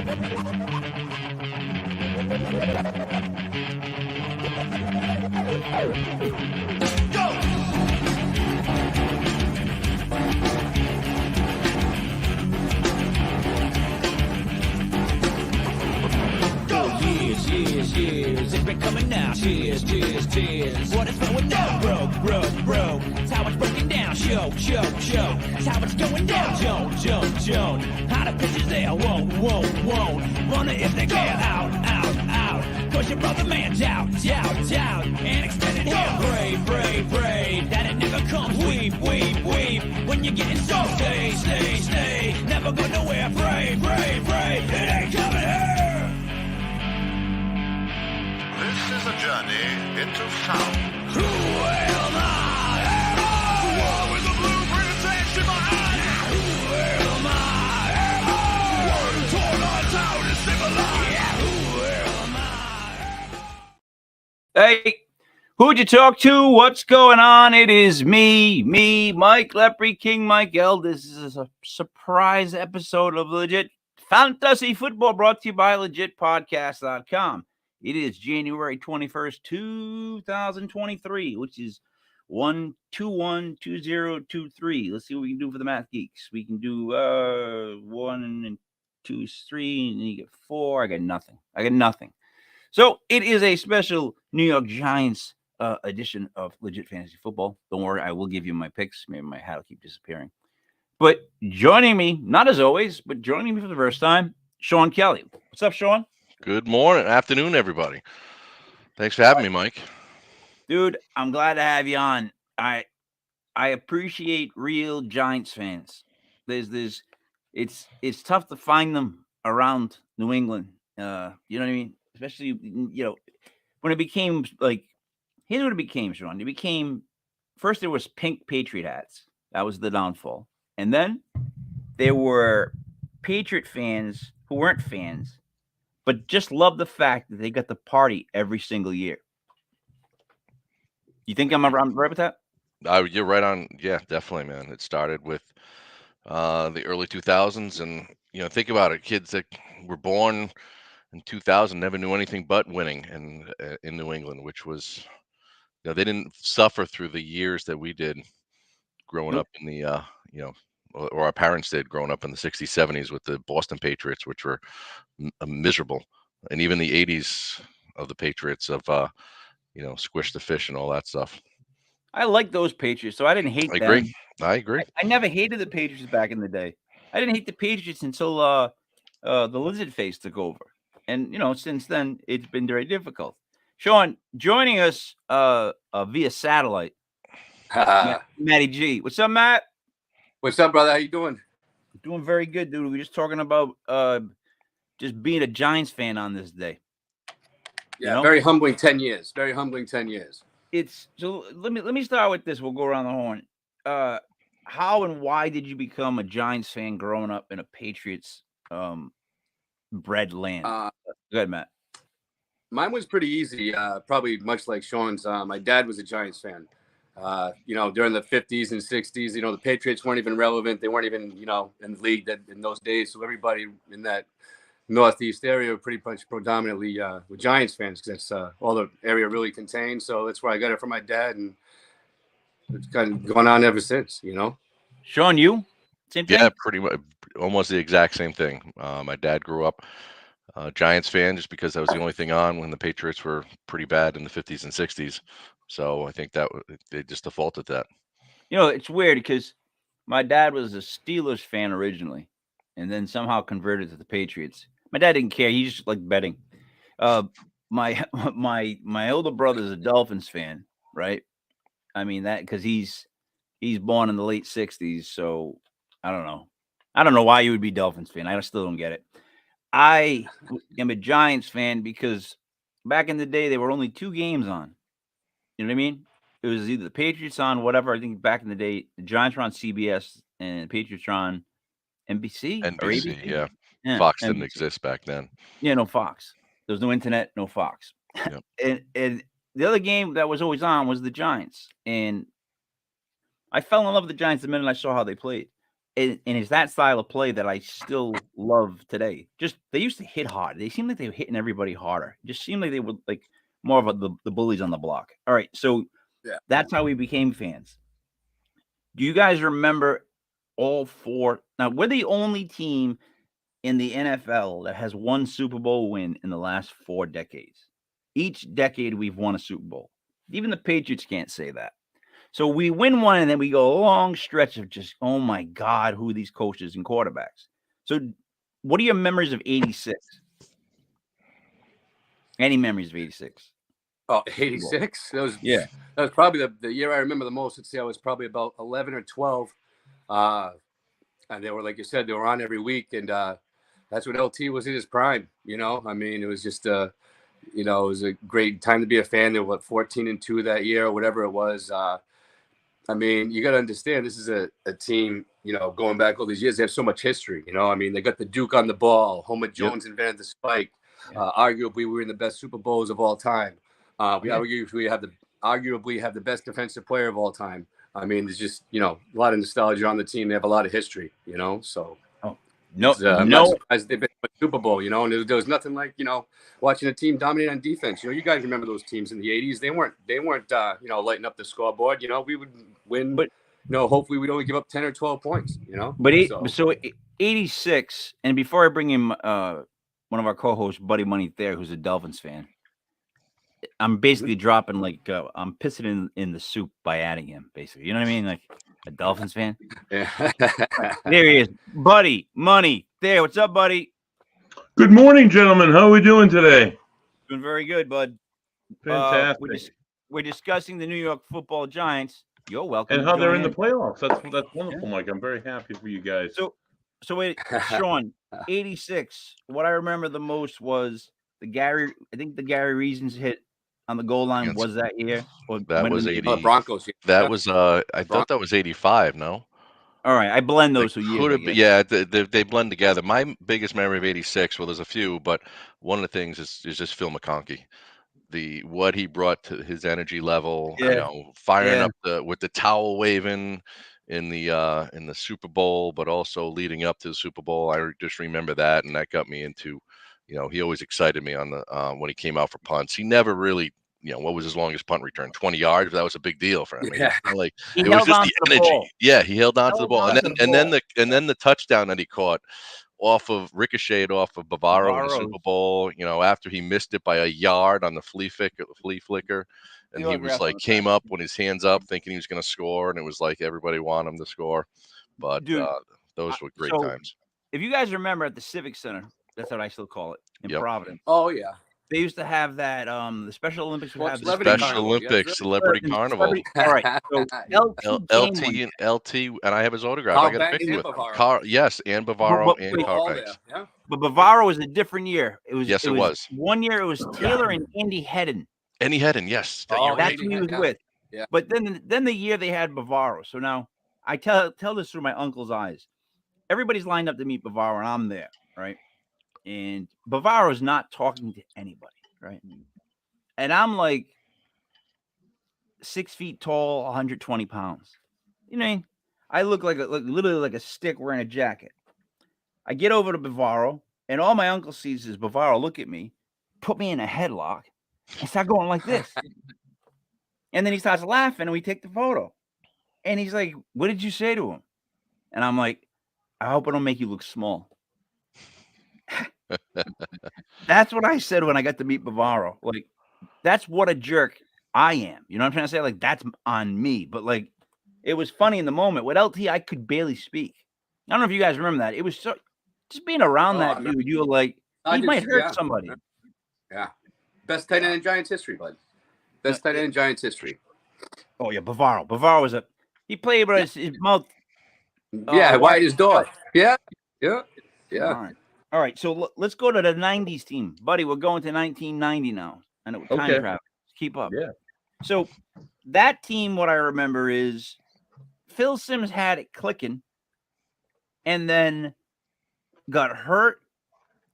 Cheers, it's been coming now. Cheers. What is going now? Broke. It's how it's broken down. Show. It's how it's going down. Joan. How the pitch is there. Won't. Wonder if they get out. Cause your brother man's out. And extended here. Brave. That it never comes. Weep. When you're getting so stay. Never go nowhere. Brave. It ain't coming here. This is a journey into sound. Who am I? The one with the blueprint attached to my eye. Who am I? The one who tore us out and civilized. Yeah, who am I? Hey, who'd you talk to? What's going on? It is me, Mike Lepre, King Mike L. This is a surprise episode of Legit Fantasy Football brought to you by LegitPodcast.com. It is January 21st, 2023, which is 1-2-1-2023. Let's see what we can do for the math geeks. We can do 1 and 2 is 3, and you get 4. I got nothing. So it is a special New York Giants edition of Legit Fantasy Football. Don't worry, I will give you my picks. Maybe my hat will keep disappearing. But joining me, not as always, but joining me for the first time, Sean Kelly. What's up, Sean? Good morning, afternoon, everybody. Thanks for having me, Mike. Dude, I'm glad to have you on. I appreciate real Giants fans. It's tough to find them around New England. You know what I mean? Especially, when it became like, here's what it became, Sean. It became, first there was pink Patriot hats. That was the downfall. And then there were Patriot fans who weren't fans, but just love the fact that they got to party every single year. You think I'm right with that? You're right on. Yeah, definitely, man. It started with the early 2000s, and think about it. Kids that were born in 2000 never knew anything but winning in New England, which was, they didn't suffer through the years that we did growing up in the or our parents did growing up in the 60s, 70s with the Boston Patriots, which were miserable, and even the 80s of the Patriots of Squish the Fish and all that stuff. I like those Patriots, so I didn't hate them. I agree. I never hated the Patriots back in the day. I didn't hate the Patriots until the lizard face took over, and since then it's been very difficult. Sean, joining us via satellite, Matty G. What's up, Matt? What's up, brother? How you doing? Doing very good, dude. We were just talking about just being a Giants fan on this day. Yeah, very humbling 10 years. Very humbling 10 years. So let me start with this. We'll go around the horn. How and why did you become a Giants fan growing up in a Patriots bred land? Go ahead, Matt. Mine was pretty easy. Probably much like Sean's. My dad was a Giants fan. During the 50s and 60s, the Patriots weren't even relevant. They weren't even, in the league in those days. So everybody in that Northeast area were pretty much predominantly were Giants fans, because that's all the area really contained. So that's where I got it from my dad, and it's kind of gone on ever since, Sean, you? Same thing? Yeah, pretty much, almost the exact same thing. My dad grew up Giants fan just because that was the only thing on when the Patriots were pretty bad in the 50s and 60s. So I think that they just defaulted that. It's weird because my dad was a Steelers fan originally, and then somehow converted to the Patriots. My dad didn't care; he just liked betting. My older brother's a Dolphins fan, right? I mean that because he's born in the late 60s, so I don't know why you would be Dolphins fan. I still don't get it. I am a Giants fan because back in the day there were only 2 games on. You know what I mean? It was either the Patriots on whatever. I think back in the day, the Giants were on CBS and the Patriots were on NBC. NBC, yeah. Yeah. Fox didn't exist back then. Yeah, no Fox. There was no internet, no Fox. Yep. and the other game that was always on was the Giants. And I fell in love with the Giants the minute I saw how they played. and it's that style of play that I still love today. Just they used to hit hard. They seemed like they were hitting everybody harder. It just seemed like they were like more of the bullies on the block. All right, so Yeah. that's how we became fans. Do you guys remember all four? Now we're the only team in the NFL that has one Super Bowl win in the last 4 decades. Each decade we've won a Super Bowl. Even the Patriots can't say that. So we win one, and then we go a long stretch of just, oh my God, who are these coaches and quarterbacks? So what are your memories of 86? Any memories of 86? Oh, 86? Yeah. That was probably the year I remember the most. Let's see, I was probably about 11 or 12. And they were, like you said, they were on every week. And that's when LT was in his prime, you know? I mean, it was just, you know, it was a great time to be a fan. They were, 14-2 that year or whatever it was. I mean, you got to understand, this is a team, you know, going back all these years, they have so much history, you know? I mean, they got the Duke on the ball. Homer Jones invented the spike. Arguably, we were in the best Super Bowls of all time. We arguably have the best defensive player of all time. I mean, there's just, you know, a lot of nostalgia on the team. They have a lot of history, you know? So, I'm not surprised they've been to a Super Bowl, you know? And there was nothing like, you know, watching a team dominate on defense. You know, you guys remember those teams in the 80s. They weren't you know, lighting up the scoreboard. You know, we would win, but, you know, hopefully we'd only give up 10 or 12 points, you know? But so 86, and before I bring in one of our co-hosts, Buddy Money Thayer, who's a Dolphins fan, I'm basically dropping like I'm pissing in the soup by adding him, basically. You know what I mean? Like a Dolphins fan. Yeah. There he is. Buddy Money Thayer. What's up, buddy? Good morning, gentlemen. How are we doing today? Doing very good, bud. Fantastic. We're discussing the New York Football Giants. You're welcome. And how they're in the playoffs. That's wonderful, Mike. I'm very happy for you guys. So wait, Sean, 86. What I remember the most was the Gary Reasons hit on the goal line was that year. Or that was 80. Broncos. That was I thought that was 85. No. All right, I blend those two years. Yeah, they blend together. My biggest memory of 86, well, there's a few, but one of the things is just Phil McConkey. What he brought to his energy level, you know, firing up with the towel waving in the Super Bowl, but also leading up to the Super Bowl. I just remember that, and that got me into, you know, he always excited me on the when he came out for punts. He never really, you know, what was his longest punt return? 20 yards. But that was a big deal for him. Yeah. Like it was just the energy. Ball. Yeah, he held on to the ball, and then the touchdown that he caught ricocheted off of Bavaro in the Super Bowl. You know, after he missed it by a yard on the flea flicker. And he was like, came up with his hands up thinking he was going to score. And it was like everybody wanted him to score. But dude, those were great times. If you guys remember at the Civic Center, that's what I still call it, in Providence. Oh, yeah. They used to have that, the Special Olympics would have Celebrity Carnival. All right. So LT, and I have his autograph. I got a picture with him. Yes, and Bavaro and Carl Banks. Yeah. But Bavaro was a different year. It was. One year it was Taylor and Andy Hedden. Andy Hedden, yes. That's who he was with. Yeah. But then the year they had Bavaro. So now I tell this through my uncle's eyes. Everybody's lined up to meet Bavaro, and I'm there, right? And Bavaro's not talking to anybody, right? And I'm like 6 feet tall, 120 pounds. You know what I mean? I look literally like a stick wearing a jacket. I get over to Bavaro, and all my uncle sees is Bavaro look at me, put me in a headlock, and start going like this. And then he starts laughing, and we take the photo. And he's like, "What did you say to him?" And I'm like, "I hope I don't make you look small." That's what I said when I got to meet Bavaro. Like, that's what a jerk I am. You know what I'm trying to say? Like, that's on me. But like, it was funny in the moment. With LT, I could barely speak. I don't know if you guys remember that. It was so just being around that dude. You were like, he might hurt somebody. Yeah, best tight end in Giants history, bud. Best tight end in Giants history. Oh yeah, Bavaro. Bavaro was he played, but his mouth. Yeah, wide as door. Yeah. All right, so let's go to the 90s team. Buddy, we're going to 1990 now. I know time travel. Keep up. Yeah. So that team, what I remember is Phil Simms had it clicking and then got hurt.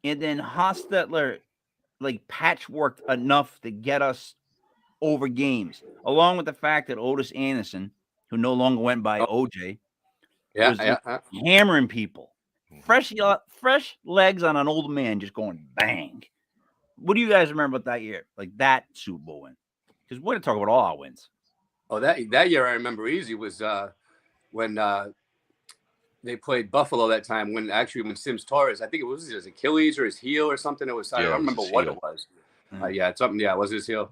And then Hostetler like patchworked enough to get us over games, along with the fact that Otis Anderson, who no longer went by OJ, Yeah, was yeah. hammering people. Fresh legs on an old man just going bang. What do you guys remember about that year? Like that Super Bowl win? Because we're going to talk about all our wins. Oh, that year I remember easy was when they played Buffalo that time. When Sims Torres, I think it was his Achilles or his heel or something. It was I Yeah, don't it was remember his what heel. it was. Mm. Yeah, it's something. Yeah, it was his heel.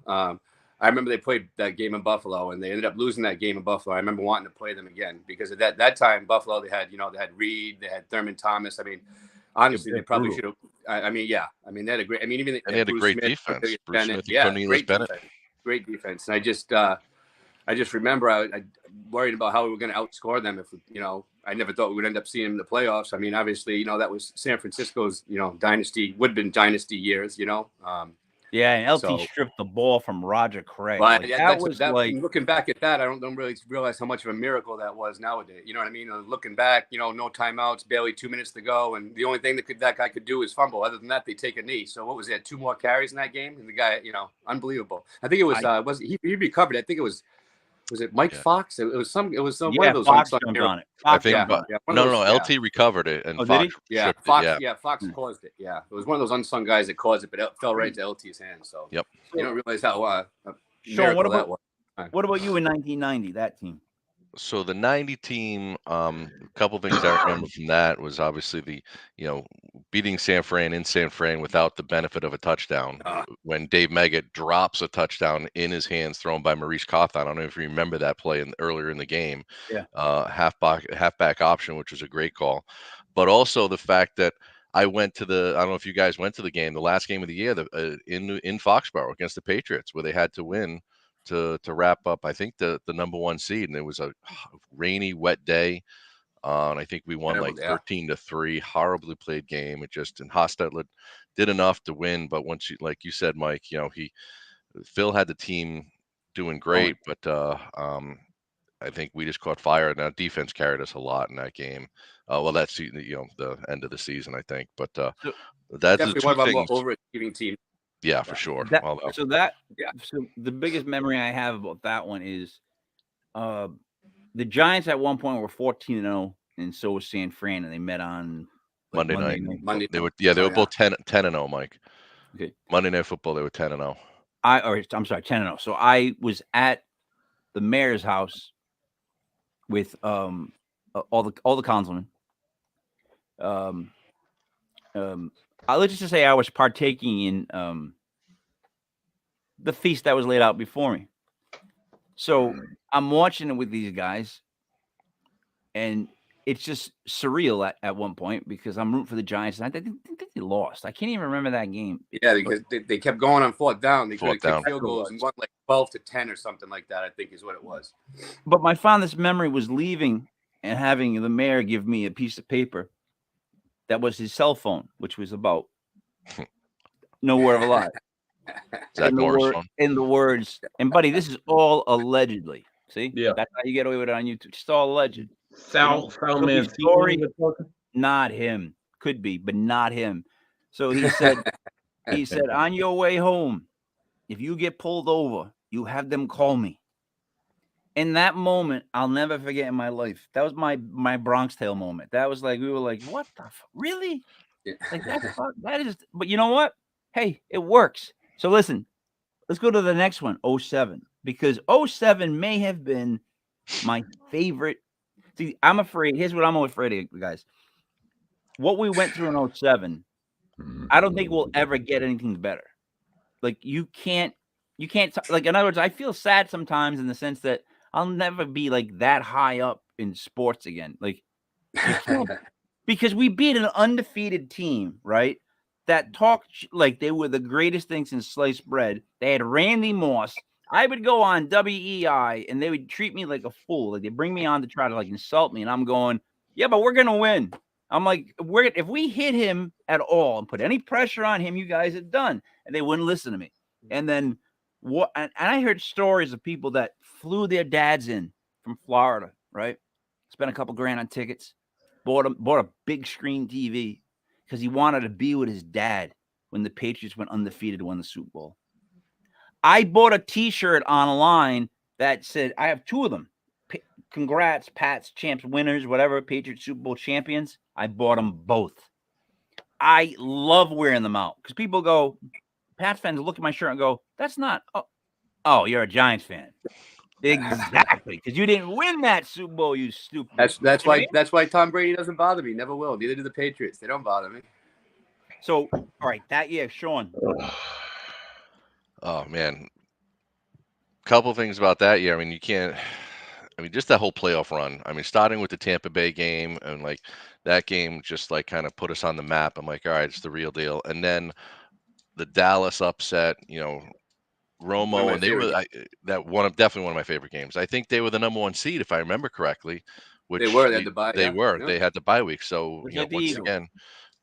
I remember they played that game in Buffalo, and they ended up losing that game in Buffalo. I remember wanting to play them again because at that time Buffalo they had Reed, they had Thurman Thomas. I mean, honestly, they probably should have. I mean, yeah, I mean they had a great. I mean, even And they had a Bruce great Smith, defense. Bruce Bennett, Smith and yeah, Cornelius Bennett. Great defense. And I just remember I worried about how we were going to outscore them if I never thought we would end up seeing them in the playoffs. I mean, obviously, that was San Francisco's dynasty, would have been dynasty years. Yeah, and LT So- stripped the ball from Roger Craig. But Like, yeah, that like looking back at that, I don't really realize how much of a miracle that was nowadays. You know what I mean? Looking back, no timeouts, barely 2 minutes to go, and the only thing that guy could do is fumble. Other than that, they take a knee. So what was that? 2 more carries in that game, and the guy, unbelievable. I think it was he recovered. I think it was it Mike Fox? It was some one yeah, of those Fox unsung jumped heroes. on it. I Fox think, jumped on it. one of those- no, LT recovered it, and Oh, did Fox he? Yeah, stripped Fox. it. Yeah, Fox caused it. Yeah, it was one of those unsung guys that caused it, but it fell right into LT's hands. So Yep. you don't realize how Sean, what miracle that about was. what about you in 1990? That team. So the 90 team, a couple things I remember from that was obviously the, beating San Fran in San Fran without the benefit of a touchdown. When Dave Meggett drops a touchdown in his hands thrown by Maurice Cawthon. I don't know if you remember that play earlier in the game. Yeah. Halfback option, which was a great call. But also the fact that I went to I don't know if you guys went to the game, the last game of the year in Foxborough against the Patriots, where they had to win to wrap up, I think, the number 1 seed, and it was a rainy, wet day. And I think we won like 13-3. Horribly played game. It just, and Hostetler did enough to win, but once like you said, Mike, Phil had the team doing great, but I think we just caught fire, and our defense carried us a lot in that game. Well, that's the end of the season, I think, but that's Definitely one of our more overachieving teams. Yeah, for sure. So the biggest memory I have about that one is the Giants at one point were 14-0, and so was San Fran, and they met on Monday night. Monday. They were both 10-0, Mike. Okay. Monday Night Football, they were 10-0. I'm sorry, 10-0. So I was at the mayor's house with all the councilmen. Let's just say I was partaking in the feast that was laid out before me. So I'm watching it with these guys, and it's just surreal at one point because I'm rooting for the Giants, and I think they lost. I can't even remember that game. Yeah, because they kept going on 4th down. They could have kicked field goals goals and won like 12-10 or something like that, I think is what it was. But my fondest memory was leaving and having the mayor give me a piece of paper that was his cell phone, which was about no word of a lie. In the words, and buddy, this is all allegedly. See, that's how you get away with it on YouTube. Just all alleged. Sal story, not him. Could be, but not him. So he said, on your way home, if you get pulled over, you have them call me. In that moment, I'll never forget in my life. That was my Bronx Tale moment. That was like, we were like, what the really? Yeah. Like that is, but you know what? Hey, it works. So listen, let's go to the next one, 07, because 07 may have been my favorite. See, I'm afraid. Here's what I'm afraid of, guys. What we went through in 07, I don't think we'll ever get anything better. Like you can't. Like in other words, I feel sad sometimes in the sense that I'll never be like that high up in sports again. Like because we beat an undefeated team, right? That talked like they were the greatest things in sliced bread. They had Randy Moss. I would go on WEI and they would treat me like a fool. Like they bring me on to try to like insult me. And I'm going, yeah, but we're going to win. I'm like, if we hit him at all and put any pressure on him, you guys are done. And they wouldn't listen to me. And then what? And I heard stories of people that flew their dads in from Florida, right? Spent a couple grand on tickets, bought a big screen TV because he wanted to be with his dad when the Patriots went undefeated to win the Super Bowl. I bought a T-shirt online that said, I have 2 of them, congrats, Pats, champs, winners, whatever, Patriots, Super Bowl champions. I bought them both. I love wearing them out because people go, Pats fans look at my shirt and go, that's not, oh, you're a Giants fan. Exactly, because you didn't win that Super Bowl, you stupid. That's why Tom Brady doesn't bother me. Never will. Neither do the Patriots. They don't bother me. So, all right, that year, Sean. Oh man, couple things about that year. I mean, you can't. I mean, just that whole playoff run. I mean, starting with the Tampa Bay game and like that game, just like kind of put us on the map. I'm like, all right, it's the real deal. And then the Dallas upset. You know, Romo, and they were definitely one of my favorite games. I think they were the number 1 seed, if I remember correctly. Which they were. They had the bye. They were. Yeah. They had the bye week. So Just you know, like the once Eagles. again,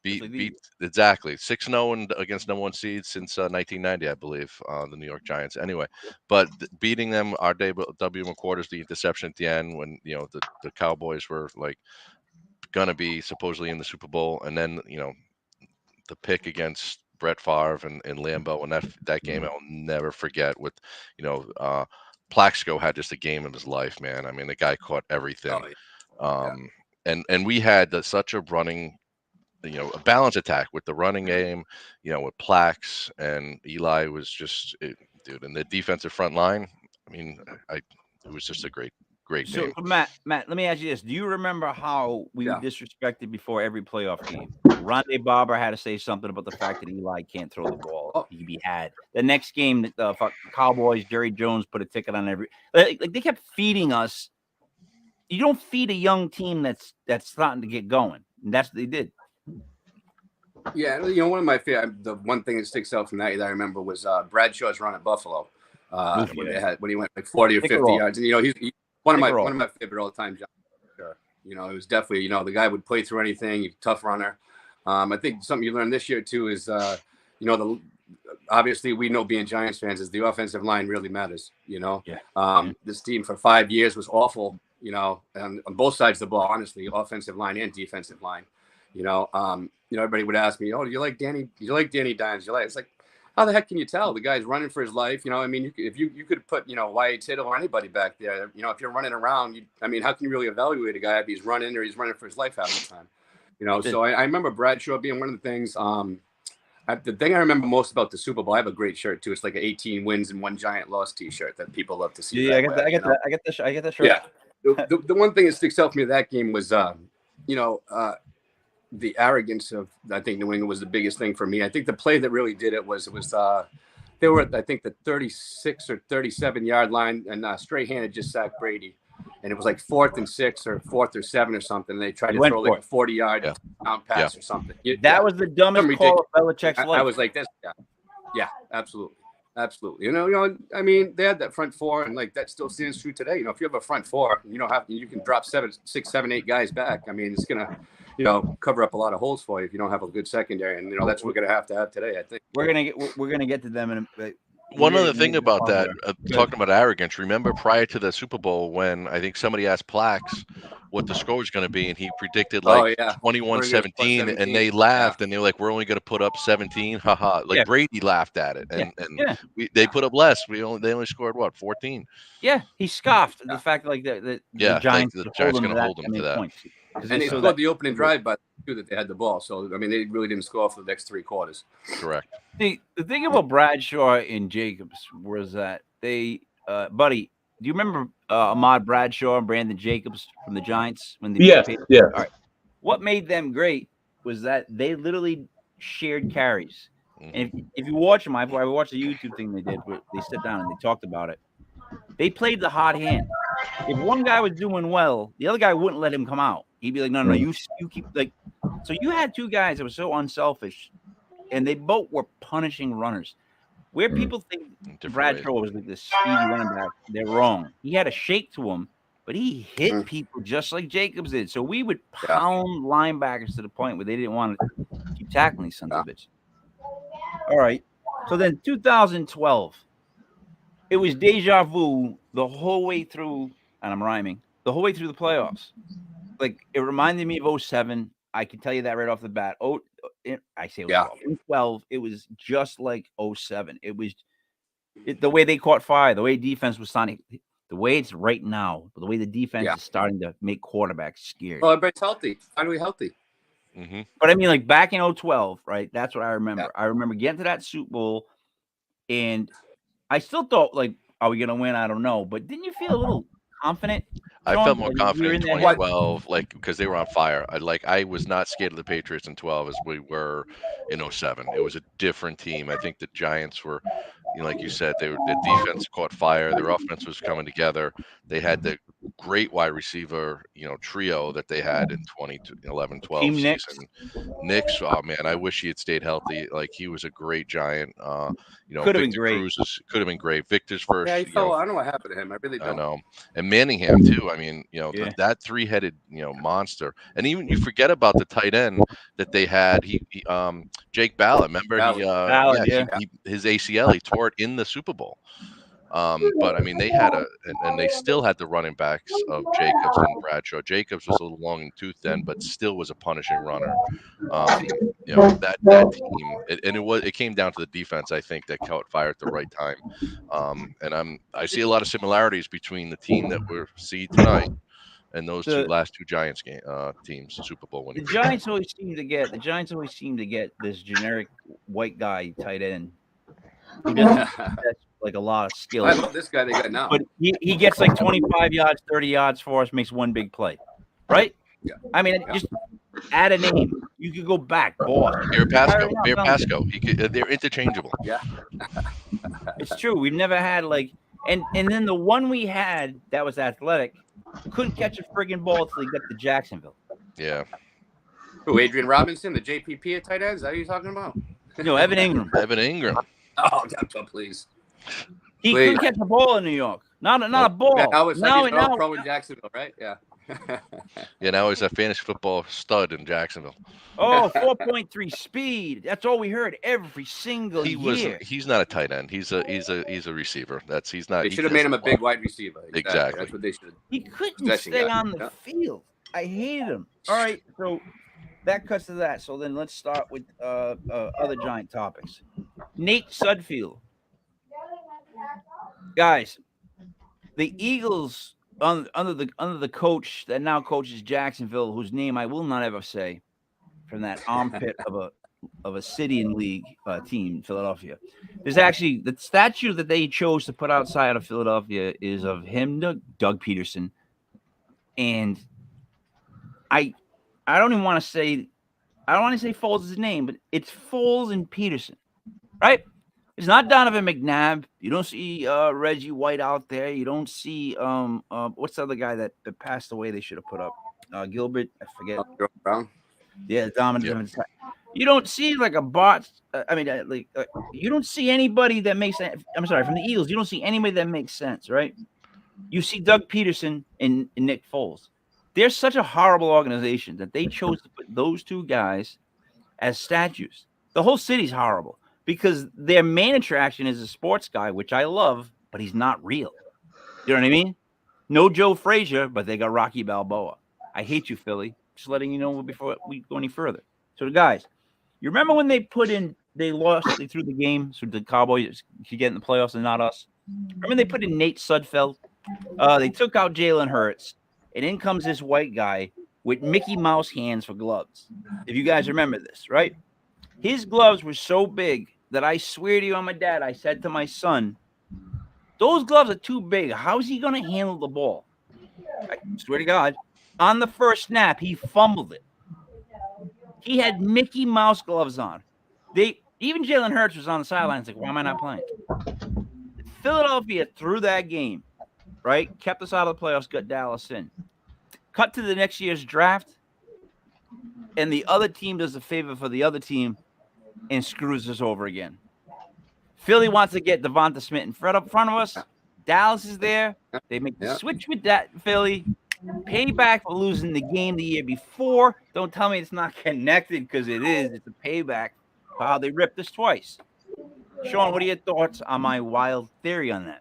beat exactly 6-0 and against number 1 seed since 1990, I believe, the New York Giants. Anyway, but beating them, our W. McQuarters, the interception at the end when you know the Cowboys were like gonna be supposedly in the Super Bowl, and then you know the pick against Brett Favre and Lambeau, and that game I'll never forget. With you know, Plaxico had just a game of his life, man. I mean, the guy caught everything. Oh, yeah. And we had such a running, you know, a balance attack with the running game, you know, with Plax, and Eli was just dude, and the defensive front line. I mean, it was just a great So, game. Matt, let me ask you this: do you remember how we were disrespected before every playoff game? Rondé Barber had to say something about the fact that Eli can't throw the ball. He can be had. The next game, the Cowboys, Jerry Jones put a ticket on every. Like they kept feeding us. You don't feed a young team that's starting to get going, and that's what they did. Yeah, you know, one of my favorite. The one thing that sticks out from that I remember was Bradshaw's run at Buffalo. When he went like 40 or 50 yards, and you know he's one of my favorite all time. Sure. You know, it was definitely, you know, the guy would play through anything. He's a tough runner. I think something you learned this year too is, you know, obviously we know being Giants fans is the offensive line really matters. You know, this team for 5 years was awful. You know, on both sides of the ball, honestly, offensive line and defensive line. You know, everybody would ask me, "Oh, do you like Danny? Do you like Danny Dimes? It's like, how the heck can you tell? The guy's running for his life. You know, I mean, if you could put, you know, Y.A. Tittle or anybody back there, you know, if you're running around, I mean, how can you really evaluate a guy if he's running or he's running for his life half the time? You know, so I remember Bradshaw being one of the things. The thing I remember most about the Super Bowl, I have a great shirt too. It's like an 18 wins and 1 giant loss T-shirt that people love to see. Yeah, I get that shirt. Yeah. The one thing that sticks out for me that game was, you know, the arrogance of, I think New England was the biggest thing for me. I think the play that really did it was they were at, I think, the 36 or 37 yard line, and Strahan had just sacked Brady, and it was like 4th and 6 or 4th or 7 or something. And they tried to throw like a 40-yard pass or something. That was the dumbest call of Belichick's life. I was like, this, yeah, absolutely. Absolutely. You know, I mean, they had that front four, and like that still stands true today. You know, if you have a front four, you can drop 7, 6, 7, 8 guys back. I mean, it's gonna, you know, cover up a lot of holes for you if you don't have a good secondary, and you know that's what we're gonna have today. I think we're gonna get to them in a. One other thing about that, talking about arrogance. Remember prior to the Super Bowl when I think somebody asked Plax what the score was going to be, and he predicted like 21-17, and they laughed, and they were like, "We're only going to put up 17." Haha! Like Brady laughed at it, and they put up less. They only scored what, 14? Yeah, he scoffed the fact like the Giants. The Giants going to hold them to that. Points. And they scored the opening drive, but that they had the ball. So I mean, they really didn't score for the next 3 quarters. Correct. The thing about Bradshaw and Jacobs was that they, buddy, do you remember Ahmad Bradshaw and Brandon Jacobs from the Giants when they Yeah. All right. What made them great was that they literally shared carries. And if you watch them, I watched the YouTube thing they did where they sit down and they talked about it. They played the hot hand. If one guy was doing well, the other guy wouldn't let him come out. He'd be like, no, you keep like. So you had 2 guys that were so unselfish, and they both were punishing runners. Where people think Bradshaw was like this speedy running back, they're wrong. He had a shake to him, but he hit people just like Jacobs did. So we would pound linebackers to the point where they didn't want to keep tackling sons of bitches. All right. So then 2012, it was deja vu the whole way through, and I'm rhyming, the whole way through the playoffs. Like, it reminded me of 07. I can tell you that right off the bat. I say 12. It was just like 07. It was the way they caught fire, the way defense was starting the way it's right now, the way the defense Yeah. is starting to make quarterbacks scared. Well, everybody's healthy. Finally healthy. Hmm. But I mean, like back in 2012, right? That's what I remember. Yeah. I remember getting to that Super Bowl, and I still thought, like, are we gonna win? I don't know. But didn't you feel a little confident? I Sean, felt more when you were confident in in that game? 2012, like because they were on fire. I was not scared of the Patriots in 12 as we were in 07. It was a different team. I think the Giants were, like you said, their defense caught fire. Their offense was coming together. They had the great wide receiver, trio that they had in 2011, 12 Team Knicks. season. Knicks, oh man, I wish he had stayed healthy. Like he was a great Giant. Could have been Victor great. Cruz could have been great. Victor's first, Yeah, he fell. I don't know what happened to him. I really I don't. know. And Manningham too. I mean, Yeah. that three-headed, monster. And even you forget about the tight end that they had. Jake Ballard. Remember Ballard, his ACL. He tore it in the Super Bowl. But I mean, they had and they still had the running backs of Jacobs and Bradshaw. Jacobs was a little long in the tooth then, but still was a punishing runner. That team, and it came down to the defense. I think that caught fire at the right time. And I see a lot of similarities between the team that we're seeing tonight and those last two Giants teams, Super Bowl winning. The Giants always seem to get this generic white guy tight end who doesn't possess like a lot of skill. I love this guy they got now. But he gets like 25 yards, 30 yards for us, makes one big play, right? Yeah. I mean, just add a name. You could go back, boss. Mayor Pasco. They're interchangeable. Yeah. It's true. We've never had like, and then the one we had that was athletic couldn't catch a friggin' ball till he got to Jacksonville. Yeah. Who, Adrian Robinson, the JPP at tight end? Is that what you're talking about? No, Evan Ingram. Evan Ingram. Oh, please. He couldn't catch a ball in New York. Not a ball. Yeah, now it's like now, he's pro in Jacksonville, right? Yeah. Yeah, now he's a fantasy football stud in Jacksonville. 4.3 speed. That's all we heard every single year. He's not a tight end. He's a receiver. He's not. They should have made him a big wide receiver. Exactly. That's what they should. He couldn't stay on the field. I hated him. All right, so that cuts to that. So then let's start with other Giant topics. Nate Sudfeld. Guys, the Eagles under the coach that now coaches Jacksonville, whose name I will not ever say, from that armpit of a city and league team, Philadelphia. There's actually the statue that they chose to put outside of Philadelphia is of him, Doug Peterson, and I don't even want to say, I don't want to say Foles' his name, but it's Foles and Peterson, right? It's not Donovan McNabb. You don't see Reggie White out there. You don't see what's the other guy that passed away? They should have put up Gilbert. I forget. Brown. Yeah, Donovan. Yeah. You don't see like a bot. You don't see anybody that makes sense. I'm sorry, from the Eagles, you don't see anybody that makes sense, right? You see Doug Peterson and Nick Foles. They're such a horrible organization that they chose to put those two guys as statues. The whole city's horrible because their main attraction is a sports guy, which I love, but he's not real. You know what I mean? No Joe Frazier, but they got Rocky Balboa. I hate you, Philly. Just letting you know before we go any further. So, guys, you remember when they threw the game so the Cowboys could get in the playoffs and not us? Remember they put in Nate Sudfeld? They took out Jalen Hurts. And in comes this white guy with Mickey Mouse hands for gloves. If you guys remember this, right? His gloves were so big that I swear to you on my dad, I said to my son, those gloves are too big. How's he going to handle the ball? I swear to God. On the first snap, he fumbled it. He had Mickey Mouse gloves on. Even Jalen Hurts was on the sidelines like, why am I not playing? Philadelphia threw that game. Right? Kept us out of the playoffs, got Dallas in. Cut to the next year's draft, and the other team does a favor for the other team and screws us over again. Philly wants to get Devonta Smith in front of us. Dallas is there. They make the switch with that Philly. Payback for losing the game the year before. Don't tell me it's not connected because it is. It's a payback for how they ripped us twice. Sean, what are your thoughts on my wild theory on that?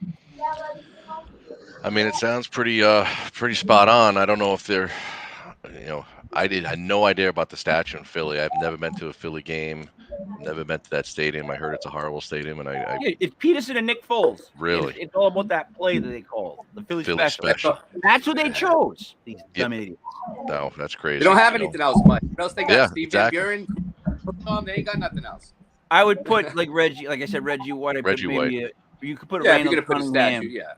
I mean, it sounds pretty spot on. I don't know if they're, I had no idea about the statue in Philly. I've never been to a Philly game. Never been to that stadium. I heard it's a horrible stadium, and I Yeah, it's Peterson and Nick Foles. Really? It's all about that play that they called the Philly, Philly special. That's what they chose. These dumb idiots. No, that's crazy. They don't have you know. anything else, Mike. What else they got? Yeah, Steve exactly. Van Buren. They ain't got nothing else. I would put like Reggie, like I said, Reggie White. I put Reggie maybe you could put a Yeah, if you're Randall gonna put a Cunningham, statue, yeah.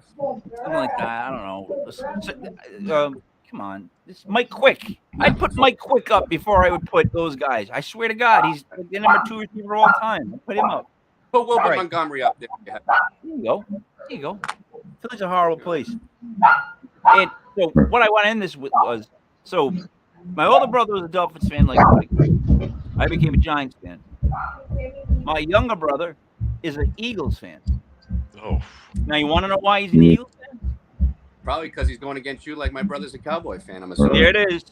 something like that. I don't know. Come on, this Mike Quick. I'd put Mike Quick up before I would put those guys. I swear to God, he's the number 2 receiver all time. I'd put him up. Put Wilbert right. Montgomery up there. Yeah. There you go. There you go. Philly's a horrible place. And so what I want to end this with was, so my older brother was a Dolphins fan, like I became a Giants fan. My younger brother is an Eagles fan. Oh, Now you want to know why he's an Eagles fan? Probably because he's going against you, like my brother's a Cowboy fan. I'm assuming. There it is.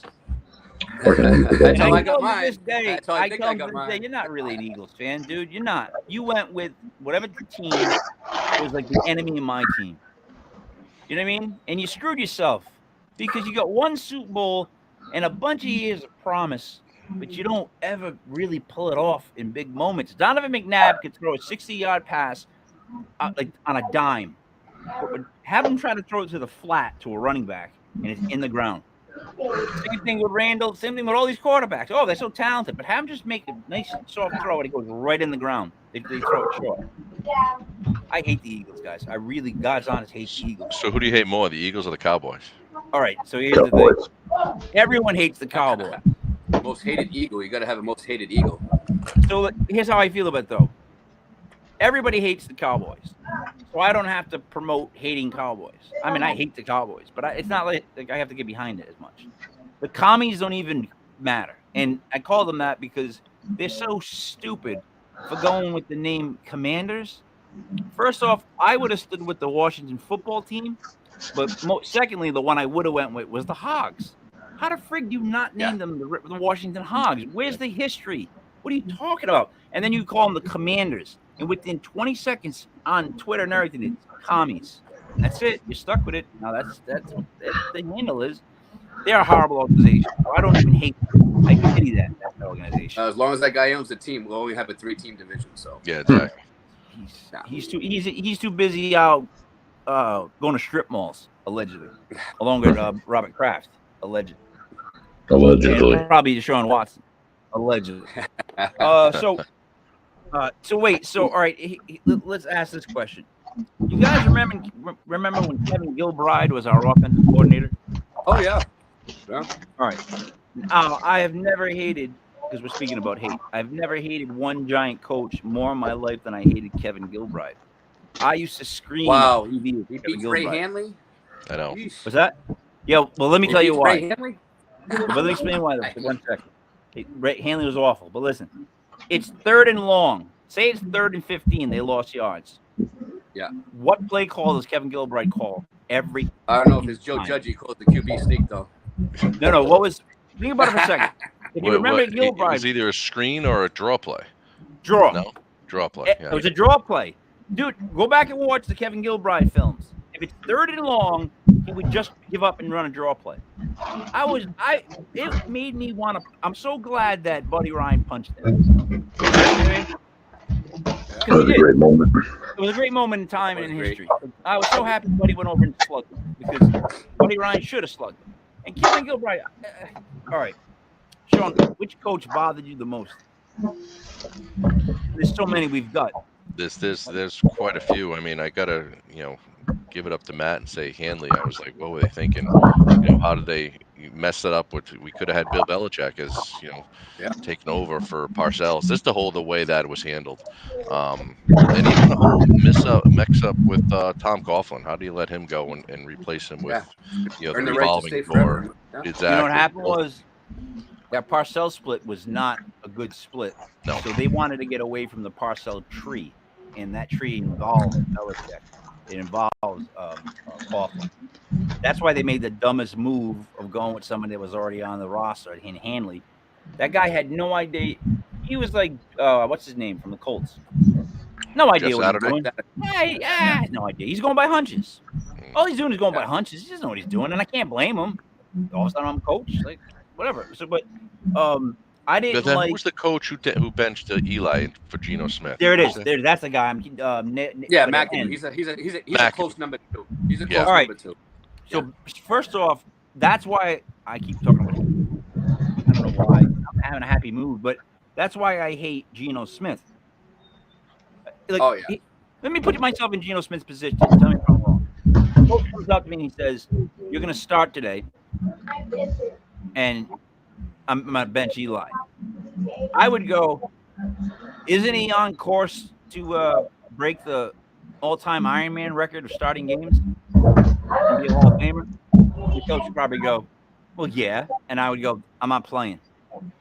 That's how I I got told him mine. this day, That's how I I think told I him got this mine. day, you're not really an Eagles fan, dude. You're not. You went with whatever the team was like the enemy of my team. You know what I mean? And you screwed yourself because you got one Super Bowl and a bunch of years of promise, but you don't ever really pull it off in big moments. Donovan McNabb could throw a 60-yard pass like on a dime. But have him try to throw it to the flat to a running back, and it's in the ground. Same thing with Randall. Same thing with all these quarterbacks. Oh, they're so talented, but have them just make a nice soft throw and it goes right in the ground. They throw it short. I hate the Eagles, guys. I really, God's honest, hate the Eagles. so who do you hate more, the Eagles or the Cowboys? All right, so here's the thing. Everyone hates the Cowboys. Most hated eagle. You got to have a most hated eagle. So here's how I feel about it, though. Everybody hates the Cowboys, so I don't have to promote hating Cowboys. I mean, I hate the Cowboys, but it's not like I have to get behind it as much. The commies don't even matter, and I call them that because they're so stupid for going with the name Commanders. First off, I would have stood with the Washington football team, but secondly, the one I would have went with was the Hogs. How the frig do you not name them the Washington Hogs? Where's the history? What are you talking about? And then you call them the Commanders. And within 20 seconds on Twitter and everything, it's commies. And that's it. You're stuck with it. Now that's what the handle is. They're a horrible organization. I don't even hate them. I pity that organization. As long as that guy owns the team, we'll only have a 3-team division. So Yeah, exactly. He's too busy out going to strip malls, allegedly, along with Robert Kraft, allegedly. And probably Deshaun Watson, allegedly. So wait. So all right. Let's ask this question. You guys remember when Kevin Gilbride was our offensive coordinator? Oh yeah. All right. Now I have never hated, because we're speaking about hate. I've never hated one Giant coach more in my life than I hated Kevin Gilbride. I used to scream. Wow. He He beat Ray Hanley. I know. Yeesh. Was that? Yeah. Well, let me tell you Ray why. Hanley? But let me explain why. Though, for 1 second. Hanley was awful. But listen, it's 3rd and long. Say it's 3rd and 15. They lost yards. Yeah. What play call does Kevin Gilbride call every? I don't know if it's Joe Judge called the QB sneak though. No. What was? Think about it for a second. If you remember It Gilbride, was either a screen or a draw play. draw. No, draw play. It was a draw play. Dude, go back and watch the Kevin Gilbride films. If it's 3rd and long, he would just give up and run a draw play. It made me want to. I'm so glad that Buddy Ryan punched him. That was a great moment. It was a great moment in time and in history. I was so happy Buddy went over and slugged him because Buddy Ryan should have slugged him. And Kevin Gilbride. All right, Sean, which coach bothered you the most? There's so many we've got. There's quite a few. I mean, I gotta give it up to Matt and say Hanley. I was like, what were they thinking? How did they mess it up? We could have had Bill Belichick as taking over for Parcells. Just the way that it was handled, and even the whole mix up with Tom Coughlin. How do you let him go and replace him with the Earn the right to revolving stay door? forever. Yeah. Exactly. You know what happened was that Parcells split was not a good split. No. So they wanted to get away from the Parcells tree, and that tree involves Belichick. It involves Coughlin. That's why they made the dumbest move of going with someone that was already on the roster in Hanley. That guy had no idea. He was like, what's his name from the Colts? No idea Jeff what Saturday? he's doing. Yeah, no idea. He's going by hunches. All he's doing is going by hunches. He doesn't know what he's doing, and I can't blame him. All of a sudden, I'm coach. Like, whatever. So, but I But didn't then like. who's the coach who benched Eli for Geno Smith? There it Who's is. that? That's the guy. Yeah, but McAdoo. again, He's a McAdoo. close number 2. He's a Yeah. close All right. number 2. So first off, that's why I keep talking about him. I don't know why. I'm having a happy mood, but that's why I hate Geno Smith. Like, Oh, yeah. let me put myself in Geno Smith's position. Tell me if I'm wrong. The coach comes up to me and he says, "You're going to start today, and I'm going to bench Eli." I would go, isn't he on course to break the all-time Ironman record of starting games and be a Hall of Famer? The coach would probably go, well, yeah. And I would go, I'm not playing.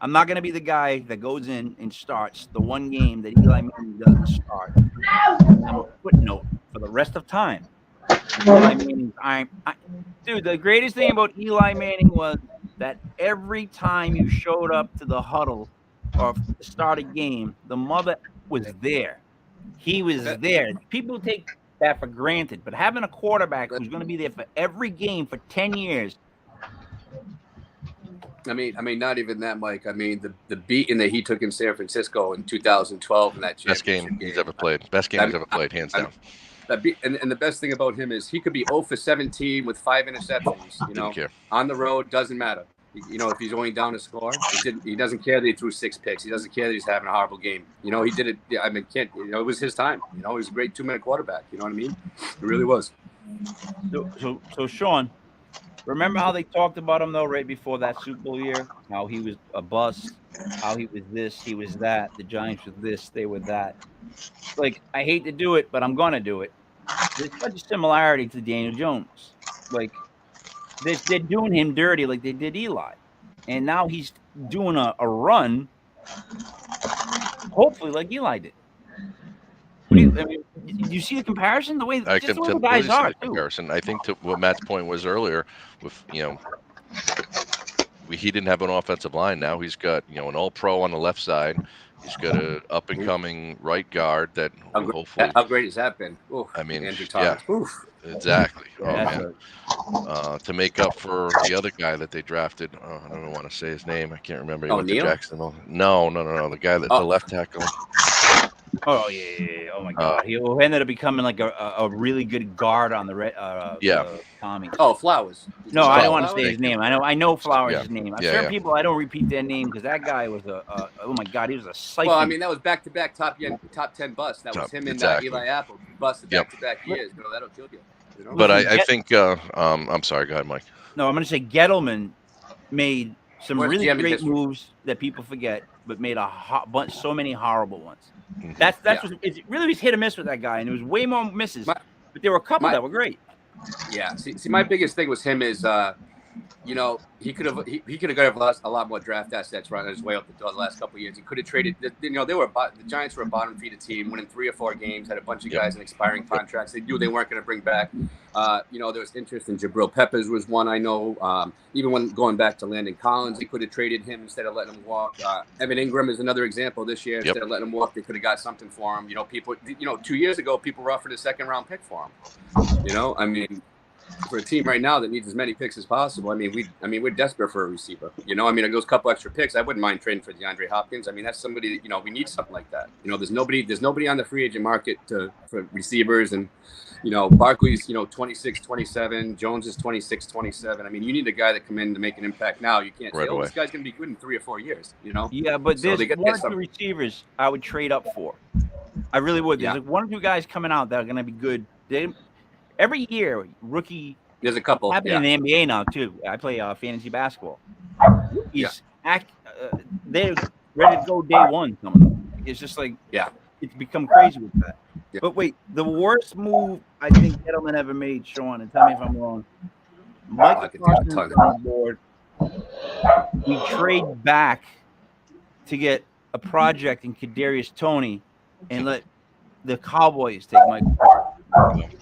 I'm not going to be the guy that goes in and starts the one game that Eli Manning doesn't start. I'm a footnote for the rest of time. Eli Manning's dude, the greatest thing about Eli Manning was that every time you showed up to the huddle or to start a game, the mother was there. He was there. People take that for granted, but having a quarterback who's going to be there for every game for 10 years. I mean, not even that, Mike. I mean, the beating that he took in San Francisco in 2012 in that Best game he's ever played. Best game he's ever played, hands down. And the best thing about him is he could be 0 for 17 with 5 interceptions. You know, care. On the road, doesn't matter. You know, if he's only down to score, he doesn't care that he threw 6 picks. He doesn't care that he's having a horrible game. You know, he did it. I mean, it was his time. You know, he was a great 2-minute quarterback. You know what I mean? It really was. So Sean, remember how they talked about him though right before that Super Bowl year? How he was a bust, how he was this, he was that. The Giants were this, they were that. Like, I hate to do it, but I'm gonna do it. There's such a similarity to Daniel Jones. Like, they're doing him dirty like they did Eli, and now he's doing a run, hopefully like Eli did. What do you see the comparison? The way I just can the way the totally guys see are the too. comparison. I think to what Matt's point was earlier, with he didn't have an offensive line. Now he's got an All-Pro on the left side. He's got a up and coming right guard that hopefully. How great has that been? Oof, I mean, Andrew yeah, Thomas. Oof. exactly. Oh Yeah, man, to make up for the other guy that they drafted. I don't even want to say his name. I can't remember. He went to Neal? Jacksonville. No. The guy that the left tackle. Oh yeah. Oh my God. He ended up becoming like a really good guard on the Tommy. Oh, Flowers. No, I don't want to Flowers? say his name. I know Flowers' Yeah. name. Yeah, Certain yeah. people I don't repeat their name because that guy was oh my God, he was a siphon. Well, I mean, that was back-to-back top 10 busts. That was him Exactly. and Eli Apple busted Yep. back-to-back years. That'll kill you. You know? But I think I'm sorry. Go ahead, Mike. No, I'm going to say Gettleman made some Worst really GM in great history. moves that people forget, but made so many horrible ones. Mhm. That's it really was hit or miss with that guy, and there was way more misses, but there were a couple that were great. Yeah. See, my biggest thing with him is, he could have got a lot more draft assets running his way up the last couple of years. He could have traded. The Giants were a bottom feeder team, winning 3 or 4 games, had a bunch of guys in expiring contracts. They knew they weren't going to bring back. There was interest in Jabril Peppers was one I know. Even when going back to Landon Collins, they could have traded him instead of letting him walk. Evan Ingram is another example this year. Instead of letting him walk, they could have got something for him. 2 years ago, people were offered a 2nd-round pick for him. I mean, for a team right now that needs as many picks as possible, we're desperate for a receiver. Those couple extra picks, I wouldn't mind trading for DeAndre Hopkins. I mean, that's somebody that we need something like that. There's nobody on the free agent market for receivers, and Barkley's 26, 27, Jones is 26, 27. I mean, you need a guy that come in to make an impact now. You can't say, this guy's going to be good in 3 or 4 years. Yeah, but there's one or two receivers I would trade up for. I really would. There's like 1 or 2 guys coming out that are going to be good. Every year, rookie. There's a couple happening in the NBA now too. I play fantasy basketball. They're ready to go day one. It's just like it's become crazy with that. Yeah. But wait, the worst move I think Gettleman ever made, Sean, and tell me if I'm wrong. Michael Parsons on the board. We trade back to get a project in Kadarius Toney and let the Cowboys take Michael Parsons.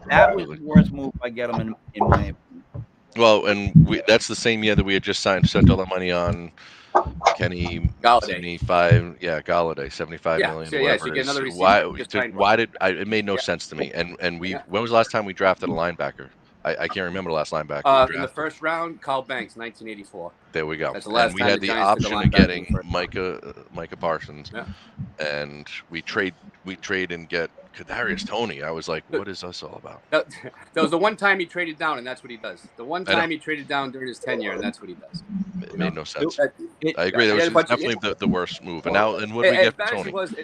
That was the worst move by Gettleman in my opinion. Well, and that's the same year that we had just spent all the money on Kenny Galladay. Galladay, $75 million. So you get another receiver. Why did it made no sense to me? And when was the last time we drafted a linebacker? I can't remember the last linebacker. we In the drafted. first round, Carl Banks, 1984. There we go. That's the last And we time had the the Giants took a option of linebacker in the getting first Micah Parsons, Yeah. and we trade and get Kadarius Toney. I was like, what is this all about? That was the one time he traded down, and that's what he does. The one I know. time he traded down during his tenure, and that's what he does. It made no sense. It- I agree. That Yeah, was but- definitely the worst move. And now, and what do we As get for bad as he Tony? was,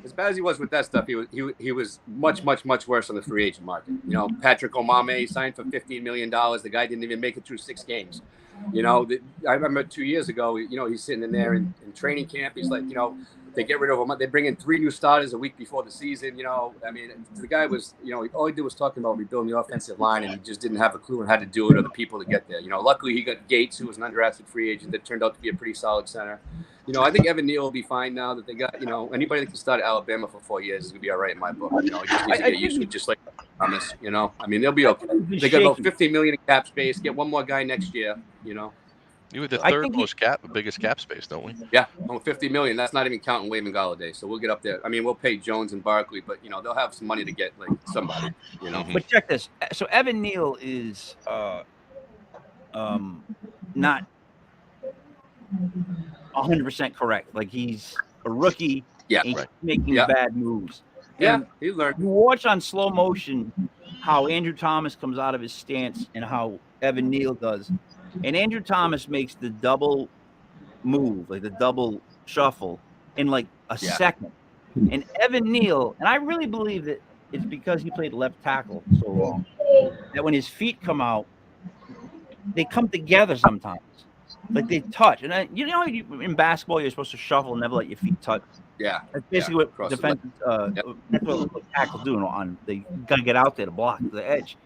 as bad as he was with that stuff, he was much worse on the free agent market. You know, Patrick Omame signed for $15 million. The guy didn't even make it through 6 games. You know, I remember 2 years ago. You know, he's sitting in there in training camp. He's like, you know, they get rid of him. They bring in 3 new starters a week before the season. You know, I mean, the guy was, you know, all he did was talking about rebuilding the offensive line, and he just didn't have a clue on how to do it or the people to get there. You know, luckily he got Gates, who was an undrafted free agent that turned out to be a pretty solid center. You know, I think Evan Neal will be fine now that they got, you know, anybody that can start at Alabama for 4 years is going to be all right in my book. You know, he just needs to get used to it, just like Thomas, you know. I mean, they'll be okay. They got about $15 million in cap space. Get one more guy next year, you know. You were the I third think biggest cap space, don't we? Yeah, $50 million. That's not even counting Wayman Galladay. So we'll get up there. I mean, we'll pay Jones and Barkley, but, you know, they'll have some money to get, like, somebody, you know. Mhm. But check this. So Evan Neal is not 100% correct. Like, he's a rookie. Yeah, and he's right. making Yeah. bad moves. Yeah, And he learned. you watch on slow motion how Andrew Thomas comes out of his stance and how Evan Neal does. And Andrew Thomas makes the double move, like the double shuffle, in like a Yeah. second. And Evan Neal, and I really believe that it's because he played left tackle so long, that when his feet come out, they come together sometimes. Like they touch. And you know, in basketball, you're supposed to shuffle and never let your feet touch. Yeah. That's basically across what the defense, that's what tackles do. On they gotta get out there to block the edge.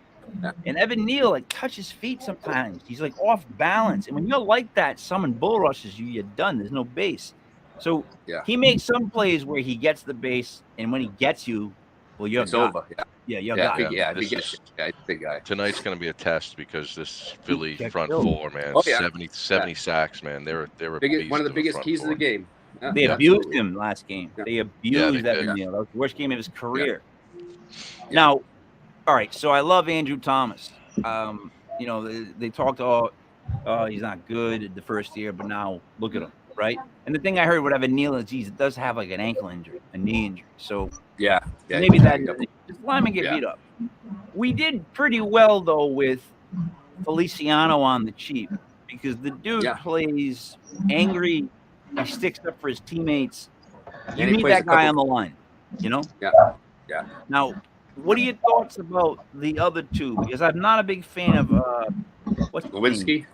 Yeah. And Evan Neal like touches feet sometimes. He's like off balance, and when you're like that, someone bull rushes you, you're done. There's no base. So Yeah. he makes some plays where he gets the base, and when he gets you, well, you're It's gone. over. Yeah. Yeah, you're Yeah. gone. Big, yeah. This Big guy. is- Yeah, he's a big guy. Tonight's going to be a test because this Philly Get front killed. four, man, Oh, yeah. 70 sacks, man. They're a Biggest, one of the beast biggest front keys of four. the game. Yeah, They abused absolutely. him last game. Yeah. They abused they Evan did. Neal. That was the worst game of his career. Yeah. Now, all right. So I love Andrew Thomas. You know, they talked all, oh, he's not good the first year, but now look at him, right? And the thing I heard with Evan Neal is he does have like an ankle injury, a knee injury. So Yeah. Yeah. maybe that yeah. just linemen get Yeah. beat up. We did pretty well though with Feliciano on the cheap because the dude Yeah. plays angry. He sticks up for his teammates. You And he need plays that a guy couple- on the line, you know? Yeah. Yeah. Now, what are your thoughts about the other two? Because I'm not a big fan of what's his name? Lewinsky.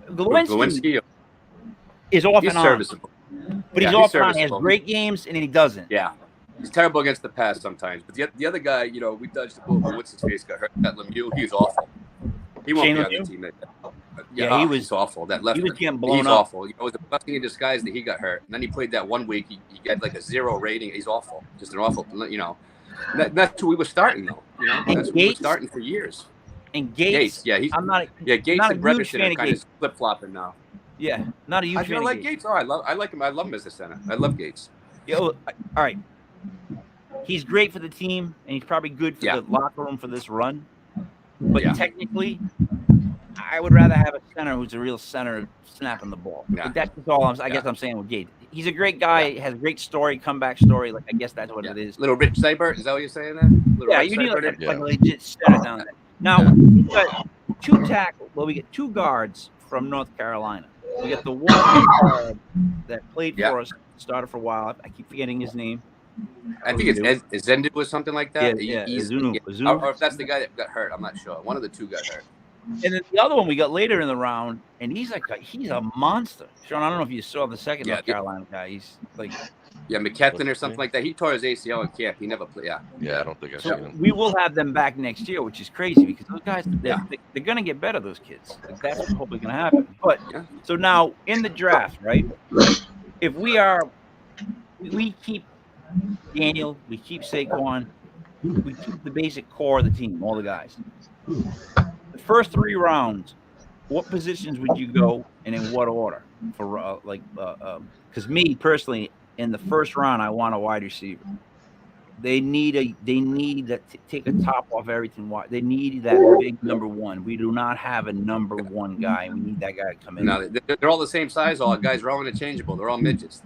Lewinsky Lewinsky. is off He's and on, serviceable. but he's Yeah, off he's and on. He has serviceable. great games, and then he doesn't. Yeah. He's terrible against the pass sometimes. But the other guy, you know, we dodged the bullet, but what's his face got hurt. That Lemieux, he was awful. He won't Shane be on the Lemieux? team. Yeah, he was- he's awful. That left. He was getting blown He's up. awful. You know, it was a blessing in disguise that he got hurt. And then he played that one week. He got like a 0 rating. He's awful. Just an awful, you know. That's who we were starting, though. You know, And that's who we were Gates? starting for years. And Gates, Gates, yeah, he's I'm not. Gates not a and huge Breverton fan are of kind Gates. of flip flopping now. Yeah, not a huge I fan feel of like Gates. Gates. Oh, I like him. I love him as a center. I love Gates. Yeah, well, all right. He's great for the team, and he's probably good for Yeah. the locker room for this run. But Yeah. technically, I would rather have a center who's a real center snapping the ball. Yeah. But that's just all I guess I'm saying with Gates. He's a great guy. Has a great story, comeback story. Like I guess that's what Yeah. it is. Little Rich Seibert, is that what you're saying there? Little Yeah, Rich you need Seibert? like a legit center down there. Now we got 2 tackles. Well, we get 2 guards from North Carolina. We got the one guard that played Yeah. for us, started for a while. I keep forgetting his name. I think it's Zendu or something like that. Yeah, He's- Izunu. yeah. Izunu. Or if that's the guy that got hurt, I'm not sure. One of the two got hurt. And then the other one we got later in the round, and he's a monster. Sean, I don't know if you saw the second Yeah, North Carolina guy. He's like, Yeah, McKetton or something like that. He tore his ACL in camp. He never played. Yeah. Yeah, I don't think I've so seen him. we will have them back next year, which is crazy because those guys, they're going to get better. Those kids, like, that's what's hopefully going to happen. But Yeah. so now in the draft, right? If we keep Daniel, we keep Saquon, we keep the basic core of the team, all the guys. The first 3 rounds, what positions would you go and in what order? For because me personally, in the first round, I want a wide receiver. They need to take a top off everything. They need that big number one. We do not have a number one guy. We need that guy to come in. No, they're all the same size. All guys are all interchangeable. They're all midgets.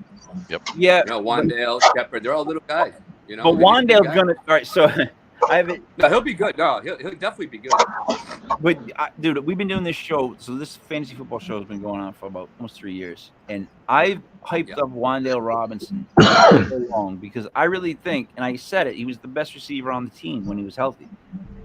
Yeah, You know, Wandale, Shepard, they're all little guys. You know, but they need a big Wandale's guy. gonna. All right, so I have it. No, he'll be good. No, he'll definitely be good. But dude, we've been doing this show. So this fantasy football show has been going on for about almost 3 years, and I've hyped up Wandale Robinson for so long because I really think, and I said it, he was the best receiver on the team when he was healthy.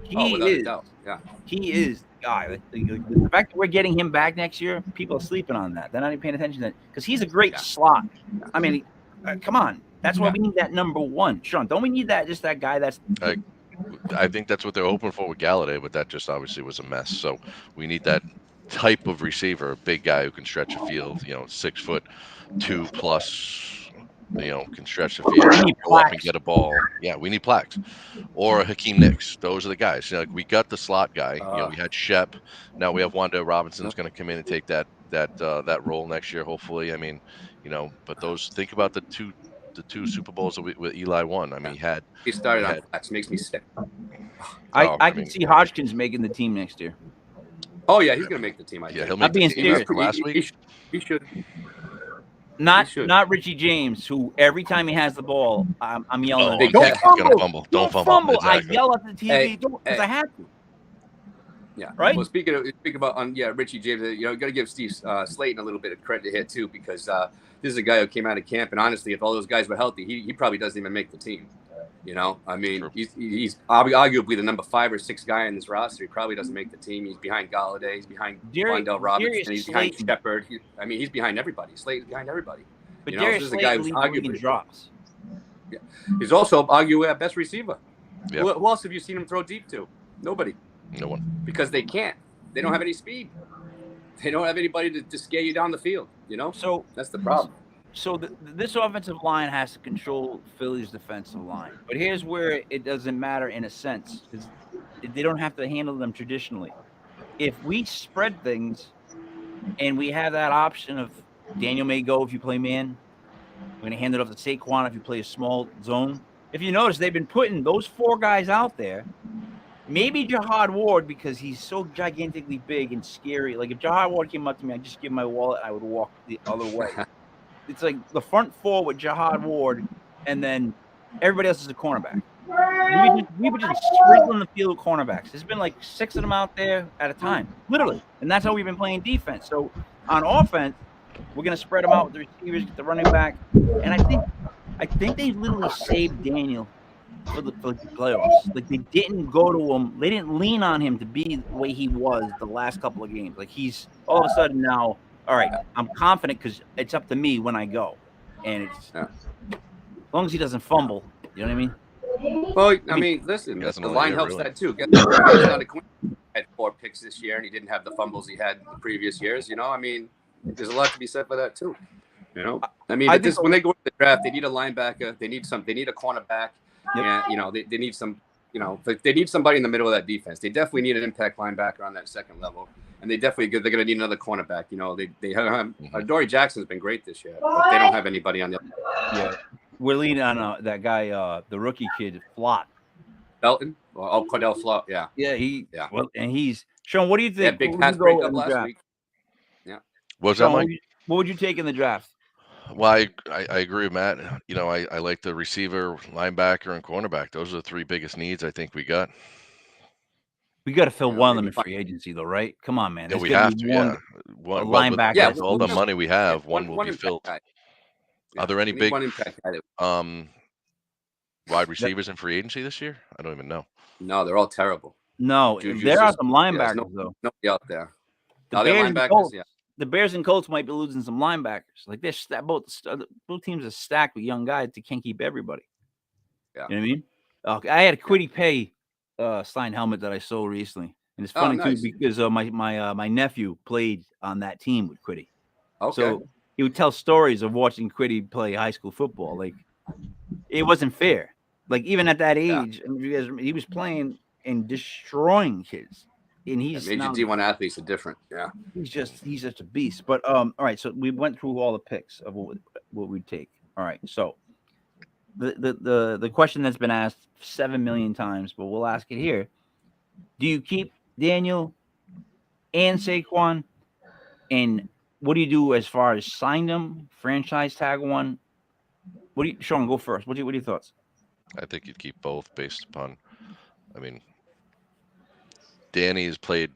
Without a doubt. Yeah. He is the guy. The fact that we're getting him back next year, people are sleeping on that. They're not even paying attention to that because he's a great slot. I mean, come on. That's why we need that number one. Sean, don't we need that? Just that guy that's. I think that's what they're hoping for with Galladay, but that just obviously was a mess. So we need that type of receiver, a big guy who can stretch a field, 6'2" plus, can stretch the field, go up and get a ball. Yeah, we need Plax or Hakeem Nicks. Those are the guys. Like we got the slot guy. We had Shep. Now we have Wandale Robinson's going to come in and take that role next year, hopefully. I mean, but think about the two Super Bowls that with Eli won. I mean, he started on Plax. Makes me sick. I can see Hodgkins making the team next year. Oh yeah, he's gonna make the team. He'll make the team after last week. He should. Not Richie James, who every time he has the ball, I'm yelling. He's gonna fumble. Don't fumble. Exactly. I yell at the TV because I have to. Yeah. Right. Well, speaking about Richie James, got to give Steve Slayton a little bit of credit here too, because this is a guy who came out of camp, and honestly, if all those guys were healthy, he probably doesn't even make the team. I mean, he's arguably the number 5 or 6 guy in this roster. He probably doesn't make the team. He's behind Galladay. He's behind Wandale Robinson. He's behind Shepard. He's behind everybody. Slayton's behind everybody. But Darius Slayton, guy who's arguably drops. Yeah. He's also arguably our best receiver. Yep. Who else have you seen him throw deep to? Nobody. No one. Because they can't. They don't have any speed. They don't have anybody to scare you down the field. So that's the problem. So this offensive line has to control Philly's defensive line. But here's where it doesn't matter in a sense. They don't have to handle them traditionally. If we spread things and we have that option of Daniel may go if you play man, we're going to hand it off to Saquon if you play a small zone. If you notice, they've been putting those 4 guys out there. Maybe Jihad Ward, because he's so gigantically big and scary. Like if Jihad Ward came up to me, I'd just give him my wallet. I would walk the other way. It's like the front 4 with Jihad Ward, and then everybody else is a cornerback. We were just sprinkling the field with cornerbacks. There's been like 6 of them out there at a time, literally. And that's how we've been playing defense. So on offense, we're going to spread them out with the receivers, get the running back. And I think they literally saved Daniel for the playoffs. Like they didn't go to him. They didn't lean on him to be the way he was the last couple of games. Like he's all of a sudden now, all right, I'm confident because it's up to me when I go. And it's as long as he doesn't fumble, you know what I mean? Well, I mean, listen, the line helps that too. Had 4 picks this year, and he didn't have the fumbles he had the previous years. I mean, there's a lot to be said for that too. I mean, when they go to the draft, they need a linebacker. They need a cornerback. Yeah, they need some. They need somebody in the middle of that defense. They definitely need an impact linebacker on that second level, and they're going to need another cornerback. They have Dory Jackson's been great this year, but they don't have anybody on the. Yeah, we're leaning on that guy, the rookie kid, Flott. Belton? Cordell Flott, yeah. Yeah, Well, and he's Sean. What do you think? Big pass breakup last week. Yeah. What was that, Mike? What would you take in the draft? Well, I agree with Matt. I like the receiver, linebacker, and cornerback. Those are the 3 biggest needs I think we got. We got to fill one of them in free agency, though, right? Come on, man. Yeah, we have to. One linebacker. With all the money we have, one will be filled. Are there any big wide receivers in free agency this year? I don't even know. No, they're all terrible. No, there are some linebackers though. Nobody out there. The Bears and Colts might be losing some linebackers. Like this, both teams are stacked with young guys. They can't keep everybody. Yeah. You know what I mean? I had a Kwity Paye signed helmet that I sold recently, and it's funny too because my nephew played on that team with Kwity. Okay. So he would tell stories of watching Kwity play high school football. Like it wasn't fair. Like even at that age, he was playing and destroying kids. And he's major D1 athletes are different. Yeah, he's just a beast. But all right, so we went through all the picks of what we'd take. All right, so the question that's been asked 7 million times, but we'll ask it here. Do you keep Daniel and Saquon? And what do you do as far as sign them, franchise tag one? What do you, Sean, go first. What are your thoughts? I think you'd keep both based upon, I mean, Danny has played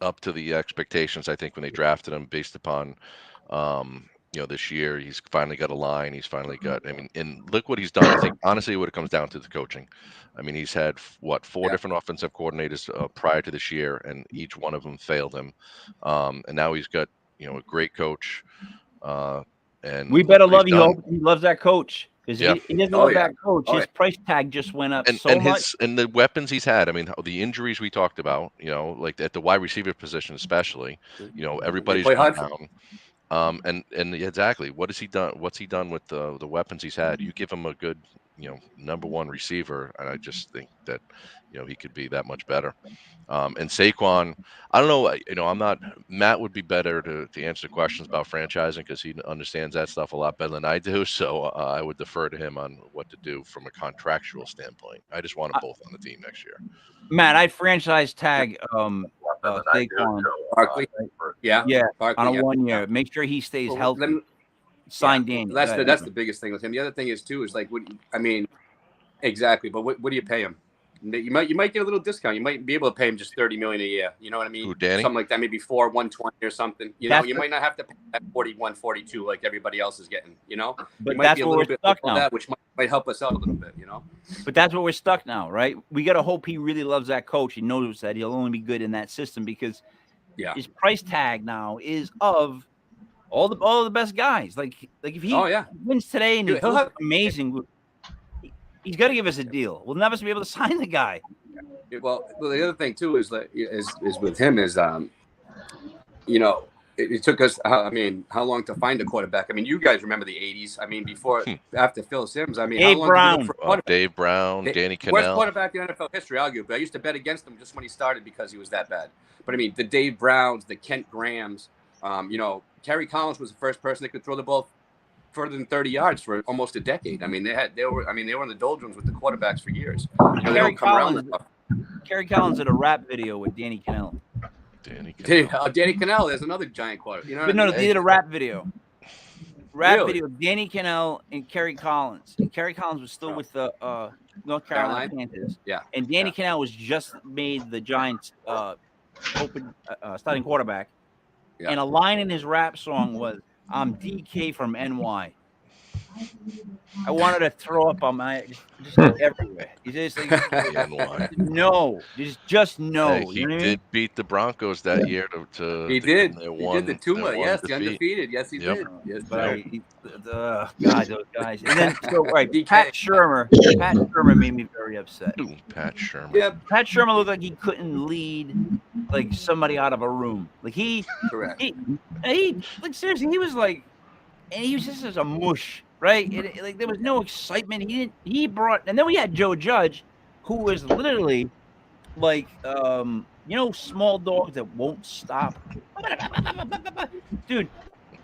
up to the expectations, I think, when they drafted him based upon, this year he's finally got a line. He's finally got, I mean, and look what he's done. I think, honestly, what it comes down to the coaching. I mean, he's had, four different offensive coordinators prior to this year, and each one of them failed him. And now he's got, a great coach. And we better love. He loves that coach. Because he doesn't love that coach. His price tag just went up so much. And the weapons he's had. I mean, the injuries we talked about. Like at the wide receiver position, especially. Everybody's gone down. And exactly, what has he done? What's he done with the weapons he's had? You give him a good, number one receiver, and I just think that, he could be that much better. And Saquon, I don't know. I'm not. Matt would be better to answer questions about franchising because he understands that stuff a lot better than I do. So I would defer to him on what to do from a contractual standpoint. I just want them both on the team next year. Matt, I franchise tag Saquon. Barkley. Barkley, on a 1 year. Make sure he stays healthy. Sign Daniel. That's the biggest thing with him. The other thing is too is like, exactly. But what do you pay him? You might get a little discount. You might be able to pay him just $30 million a year. You know what I mean? Who, Danny? Something like that, maybe 120 or something. You might not have to pay that 41, 42 like everybody else is getting. But that's where we're stuck now. That, which might help us out a little bit. But that's where we're stuck now, right? We got to hope he really loves that coach. He knows that he'll only be good in that system because his price tag now is of all the best guys. Like if he wins today and he'll have amazing. He's got to give us a deal. We'll never be able to sign the guy. Well, the other thing too is with him is it took us. How long to find a quarterback? I mean, you guys remember the '80s? I mean, after Phil Simms. I mean, Dave Brown, Dave Brown, Danny Cannell. Worst quarterback in NFL history, arguably. I used to bet against him just when he started because he was that bad. But I mean, the Dave Browns, the Kent Grahams. Kerry Collins was the first person that could throw the ball further than 30 yards for almost a decade. I mean, they were in the doldrums with the quarterbacks for years. Kerry Collins did a rap video with Danny Cannell. Danny Cannell, there's another giant quarterback. They did a rap video. Video. Danny Cannell and Kerry Collins. And Kerry Collins was still with the North Carolina Panthers. Yeah. And Danny Cannell was just made the Giants open starting quarterback. Yeah. And a line in his rap song was, "I'm DK from NY." I wanted to throw up on my just everywhere. You just like, no, just no. Hey, he did beat the Broncos that year to he did. He did the Tuma. Yes, the undefeated. Yes, he did. Yes, but God, those guys. And then Pat Shurmur. Pat Shurmur made me very upset. Ooh, Pat Shurmur. Yeah, Pat Shurmur looked like he couldn't lead like somebody out of a room. Like correct. He like seriously, he was like, and he was just as a mush. Right, like there was no excitement. He brought, and then we had Joe Judge, who was literally like, small dogs that won't stop. Dude,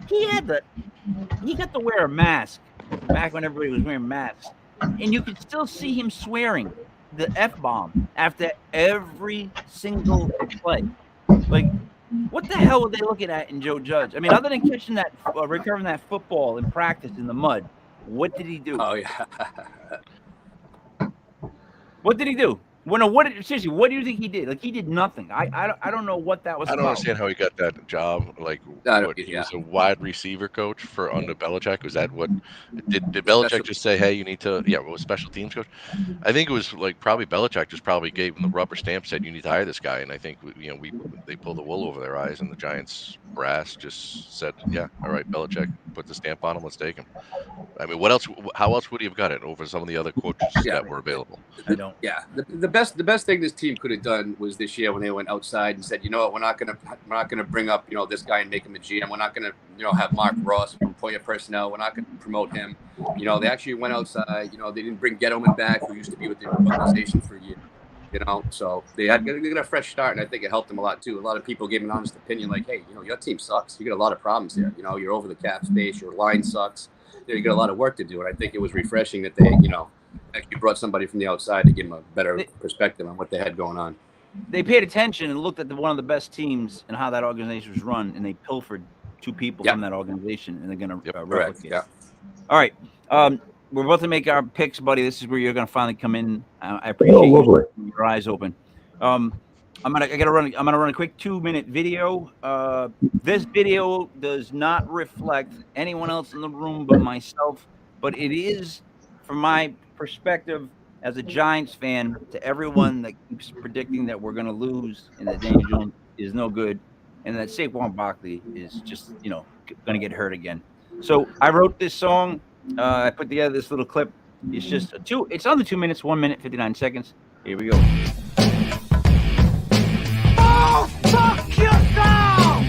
he got to wear a mask back when everybody was wearing masks, and you could still see him swearing the F-bomb after every single play. Like, what the hell were they looking at in Joe Judge? I mean, other than catching that, recovering that football in practice in the mud, what did he do? Oh, yeah. What did he do? Well, no, seriously, what do you think he did? Like, he did nothing. I don't know what that was about. I don't understand how he got that job. Like, he was a wide receiver coach under Belichick. Was that what did Belichick just say? Hey, you need to special teams coach? I think it was like probably Belichick just probably gave him the rubber stamp, said you need to hire this guy, and I think they pulled the wool over their eyes, and the Giants brass just said, yeah, all right, Belichick, put the stamp on him, let's take him. I mean, what else? How else would he have got it over some of the other coaches that were available? I don't. Yeah, the best thing this team could have done was this year when they went outside and said, you know what, we're not gonna bring up this guy and make him a GM. We're not gonna have Mark Ross from Poyer Personnel. We're not gonna promote him. They actually went outside. They didn't bring Gettleman back, who used to be with the organization for years. So they got a fresh start, and I think it helped them a lot too. A lot of people gave an honest opinion, like, hey, your team sucks. You got a lot of problems here. You're over the cap space. Your line sucks. you got a lot of work to do. And I think it was refreshing that they, actually brought somebody from the outside to give them a better perspective on what they had going on. They paid attention and looked at one of the best teams and how that organization was run, and they pilfered 2 people from that organization, and they're going to replicate. Yeah. All right. We're about to make our picks, buddy. This is where you're going to finally come in. I appreciate you keeping your eyes open. I'm gonna run a quick 2-minute video. This video does not reflect anyone else in the room but myself, but it is, from my perspective as a Giants fan, to everyone that keeps predicting that we're going to lose and that Daniel Jones is no good and that Saquon Barkley is just, going to get hurt again. So I wrote this song. I put together this little clip. It's just it's under 2 minutes, 1 minute, 59 seconds. Here we go. Oh, fuck yourself!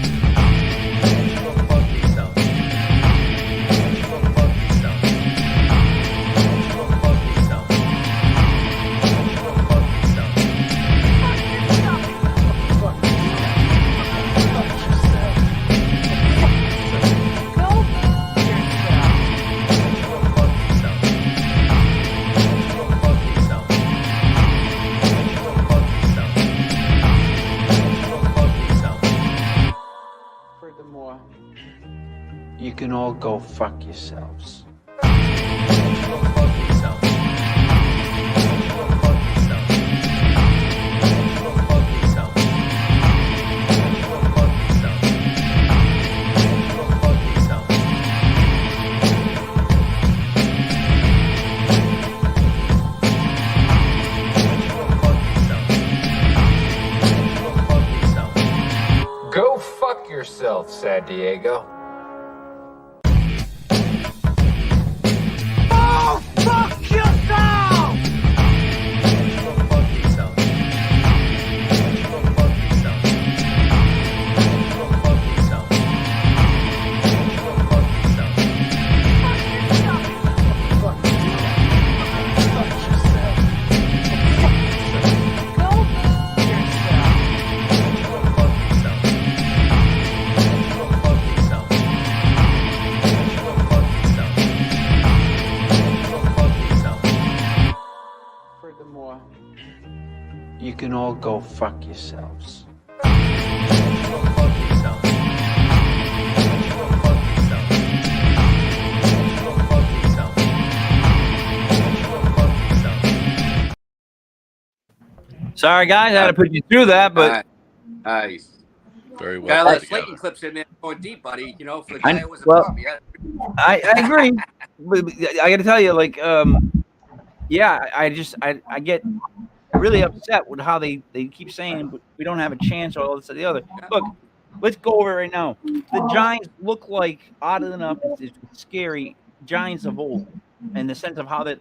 Furthermore, you can all go fuck yourselves. Go fuck yourself, San Diego. Oh, fuck yourself! Furthermore, you can all go fuck yourselves. Sorry, guys, I had to put you through that, but Nice. Very well. Got a lot put of Slayton together. clips in there going deep, buddy. For the I- guy who was a well, pup. Yeah. I agree. But I got to tell you, I get really upset with how they keep saying we don't have a chance or all this or the other. Look, let's go over it right now. The Giants look like, oddly enough, it's scary Giants of old in the sense of how they're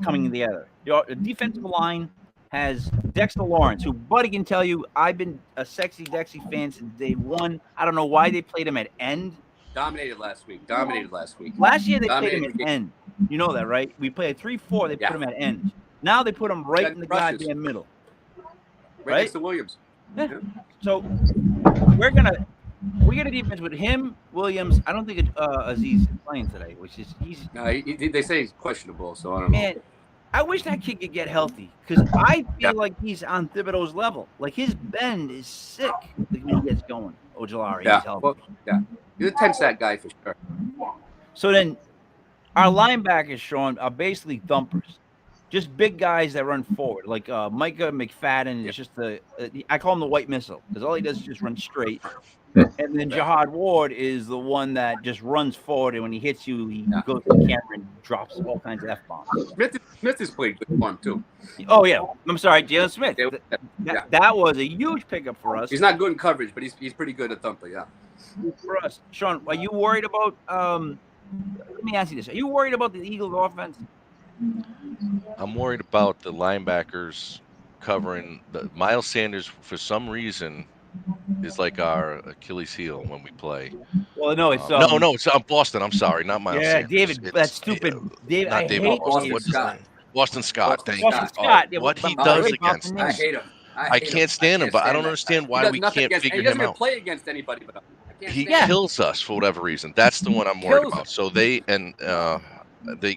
coming together. The defensive line has Dexter Lawrence, who Buddy can tell you I've been a Sexy Dexy fan since day one. I don't know why they played him at end. Dominated last week. Last year they played him Dominated. at end. You know that, right? We played 3-4. They Yeah. put him at end. Now they put him right Got in the rushes. goddamn middle. Right next to Williams. So we got a defense with him, Williams. I don't think Aziz is playing today, which is No, they say he's questionable, so I don't know. man. I wish that kid could get healthy because I feel like he's on Thibodeau's level. Like his bend is sick when he gets going. Ojulari, Yeah. he's healthy. Well, yeah. He's a 10-sack guy for sure. So then our linebackers, Sean, are basically thumpers. Just big guys that run forward. Like Micah McFadden is just I call him the white missile because all he does is just run straight. And then Jihad Ward is the one that just runs forward, and when he hits you, he goes to the camera and drops all kinds of F-bombs. Smith is played good for him, too. Oh, yeah. I'm sorry, Jalen Smith. Yeah. That was a huge pickup for us. He's not good in coverage, but he's pretty good at thumper, yeah. For us. Sean, are you worried about let me ask you this. Are you worried about the Eagles offense? I'm worried about the linebackers covering the Miles Sanders for some reason is like our Achilles heel when we play. Well, no, it's no, it's Boston. I'm sorry, not Miles yeah, Sanders. David. It's- That's stupid. David, not I David hate Boston. David. What's his Scott. name? Boston Scott. Boston Thank Boston you. Scott. Yeah, What but- he but- does but- against but- I us. hate him. I can't stand him, but I don't understand why we can't figure He doesn't him even out. play against anybody but us. he Yeah. kills us for whatever reason. That's the one I'm worried Kills about. us. So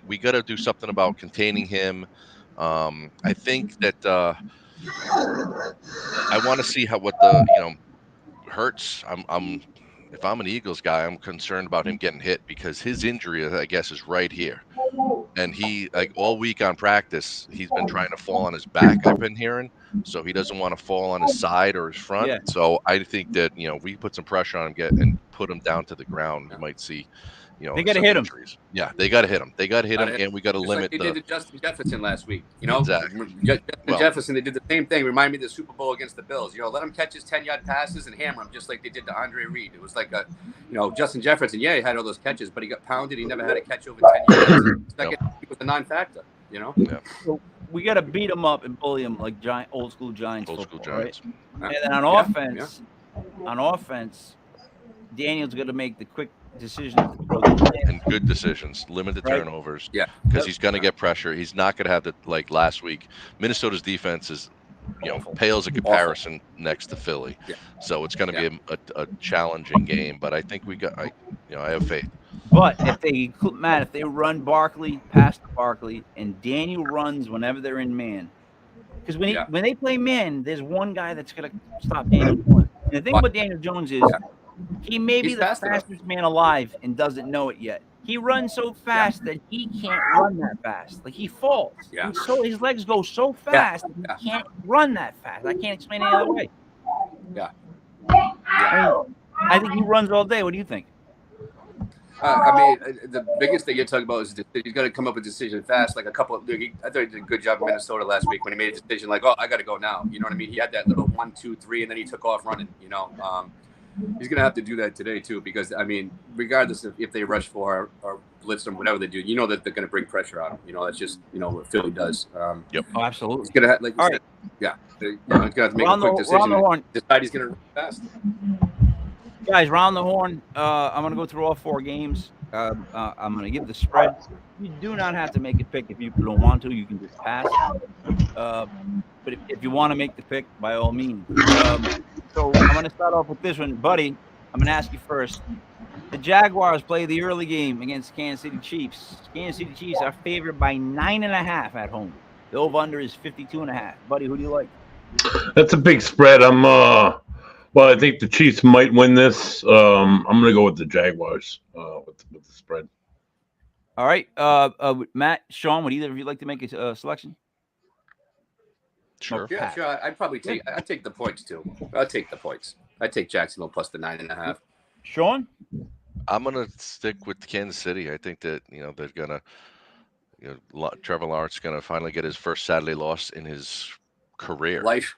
we got to do something about containing him. I think that I want to see what the Hurts. If I'm an Eagles guy, I'm concerned about him getting hit because his injury, I guess, is right here. And he, like, all week on practice, he's been trying to fall on his back, I've been hearing. So he doesn't want to fall on his side or his front. Yeah. So I think that, if we put some pressure on him and put him down to the ground, Yeah. you might see, They gotta some hit him. injuries. Yeah, they got to hit him. They got to hit him, and we got to Just limit like they did to Justin Jefferson last week. Exactly. Justin Well- Jefferson, they did the same thing. Remind me of the Super Bowl against the Bills. Let him catch his 10-yard passes and hammer him just like they did to Andre Reed. It was like Justin Jefferson, yeah, he had all those catches, but he got pounded. He never had a catch over 10 yards. Second, it was a non-factor, So we got to beat them up and bully them like old school Giants Old school football, Giants. right? And then on offense, Daniel's going to make the quick decision to throw the ball. And good decisions, limit the Right. turnovers. Yeah. Because he's going to get pressure. He's not going to have like last week. Minnesota's defense is, pales in comparison next to Philly. Yeah. So it's going to be a challenging game. But I think I have faith. But if they run Barkley past Barkley and Daniel runs whenever they're in man, because when they play man, there's one guy that's going to stop Daniel Jones. And the thing about Daniel Jones is he may be He's the fast enough. fastest man alive and doesn't know it yet. He runs so fast that he can't run that fast. Like he falls. Yeah. So his legs go so fast that he can't run that fast. I can't explain it any other way. Yeah. I think he runs all day. What do you think? The biggest thing you're talking about is he's got to come up with a decision fast. Like I thought he did a good job in Minnesota last week when he made a decision like, oh, I got to go now. You know what I mean? He had that little 1, 2, 3, and then he took off running. He's going to have to do that today too because, regardless of if they rush for or blitz him, whatever they do, that they're going to bring pressure on him. That's just, what Philly does. Yep. Oh, absolutely. He's going to have, like you All said, he's going to have to make a quick Round the decision. horn. Decide he's going to run fast. Guys, round the horn. I'm going to go through all 4 games. I'm going to give the spread. You do not have to make a pick if you don't want to. You can just pass. But if you want to make the pick, by all means. So I'm going to start off with this one. Buddy, I'm going to ask you first. The Jaguars play the early game against Kansas City Chiefs. Kansas City Chiefs are favored by 9.5 at home. The over-under is 52.5. Buddy, who do you like? That's a big spread. I think the Chiefs might win this. I'm going to go with the Jaguars with the spread. All right. Matt, Sean, would either of you like to make a selection? Sure. Yeah, sure. I'd take the points too. I'll take the points. I'd take Jacksonville plus the 9.5. Sean? I'm going to stick with Kansas City. I think that, they're going to, Trevor Lawrence is going to finally get his first Saturday loss in his career. Life.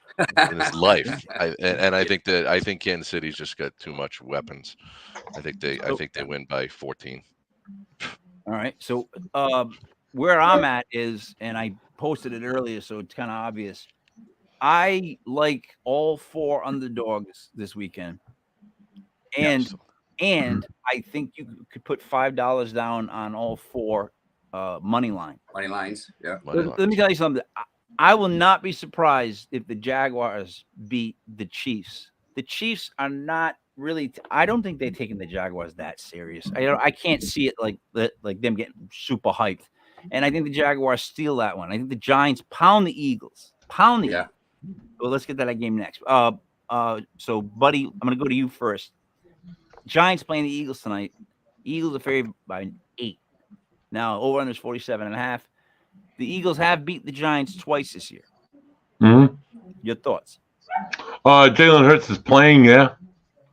In his life. I think Kansas City's just got too much weapons. I think they win by 14. All right. So where I'm at is, and I posted it earlier, so it's kind of obvious. I like all 4 underdogs this weekend. And I think you could put $5 down on all 4 money line. Money lines. Yeah. Let me tell you something. I will not be surprised if the Jaguars beat the Chiefs. The Chiefs are not really. I don't think they're taking the Jaguars that serious. I can't see it like them getting super hyped. And I think the Jaguars steal that one. I think the Giants pound the Eagles. Eagles. Well, let's get to that game next. So, buddy, I'm going to go to you first. Giants playing the Eagles tonight. Eagles are favored by 8. Now, over-under is 47.5. The Eagles have beat the Giants twice this year. Mm-hmm. Your thoughts? Jalen Hurts is playing, yeah.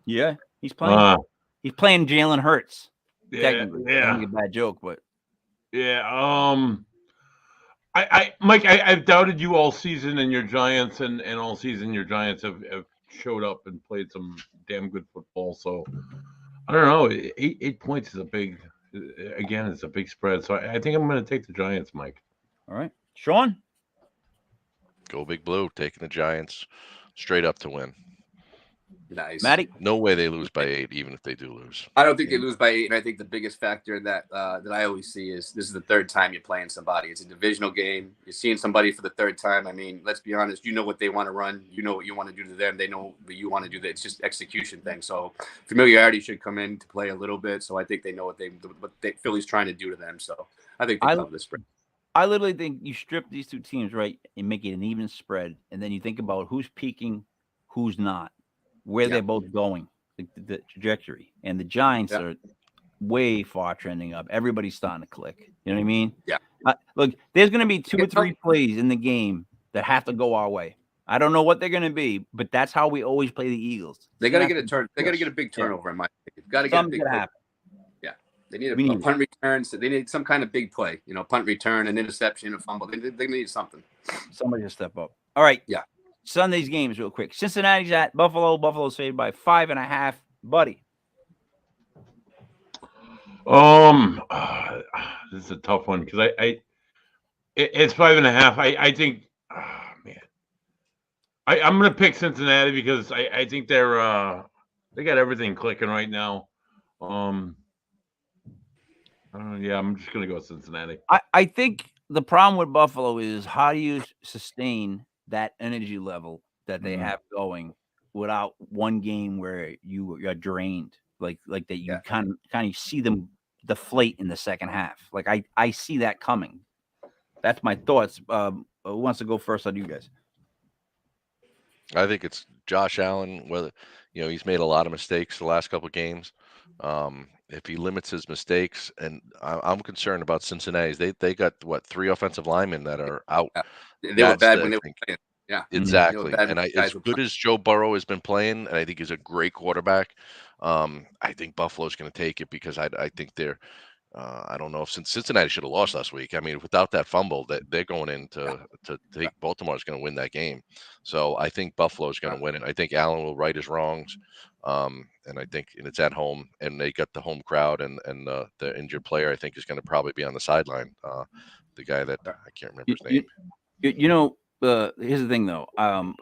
Yeah, he's playing. He's playing Jalen Hurts. Technically, yeah. That'd be a bad joke, but yeah. Mike, I've doubted you all season and your Giants, and all season your Giants have showed up and played some damn good football. So I don't know. 8 points is a big. Again, it's a big spread. So I think I'm going to take the Giants, Mike. all right, Sean. Go Big Blue, taking the Giants straight up to win. Nice. Matty? No way they lose by 8, even if they do lose. I don't think they lose by 8, and I think the biggest factor that I always see is this is the third time you're playing somebody. It's a divisional game. You're seeing somebody for the third time. I mean, let's be honest. You know what they want to run. You know what you want to do to them. They know what you want to do. It's just execution thing. So familiarity should come in to play a little bit. So I think they know what Philly's trying to do to them. So I think they cover the spread. I literally think you strip these two teams right and make it an even spread, and then you think about who's peaking, who's not, where they're both going, the trajectory. And the Giants are way far trending up. Everybody's starting to click. You know what I mean? Yeah. Look, there's going to be 2 or 3 plays in the game that have to go our way. I don't know what they're going to be, but that's how we always play the Eagles. They got to get a turn. They got to get a big turnover in my opinion. Got to get a big happen. Yeah. They need a punt return. So they need some kind of big play. You know, punt return, an interception, a fumble. They need something. Somebody to step up. All right. Yeah. Sunday's games real quick. Cincinnati's at Buffalo. Buffalo's favored by 5.5. Buddy. This is a tough one because it's 5.5. I think, man, I'm gonna pick Cincinnati because I think they got everything clicking right now. I'm just gonna go with Cincinnati. I think the problem with Buffalo is how do you sustain that energy level that they have going without one game where you're drained, like that you kind of see them deflate in the second half. Like I see that coming. That's my thoughts. Who wants to go first on you guys? I think it's Josh Allen. Whether he's made a lot of mistakes the last couple of games. If he limits his mistakes, and I'm concerned about Cincinnati's. They got 3 offensive linemen that are out. They were bad when they were playing. Yeah, exactly. And as good as Joe Burrow has been playing, and I think he's a great quarterback, I think Buffalo's going to take it because I think they're. I don't know if Cincinnati should have lost last week. I mean, without that fumble, they're going in to think Baltimore's going to win that game. So I think Buffalo's going to win it. I think Allen will right his wrongs, and I think it's at home, and they got the home crowd, and the injured player I think is going to probably be on the sideline. The guy that I can't remember his name. Here's the thing though.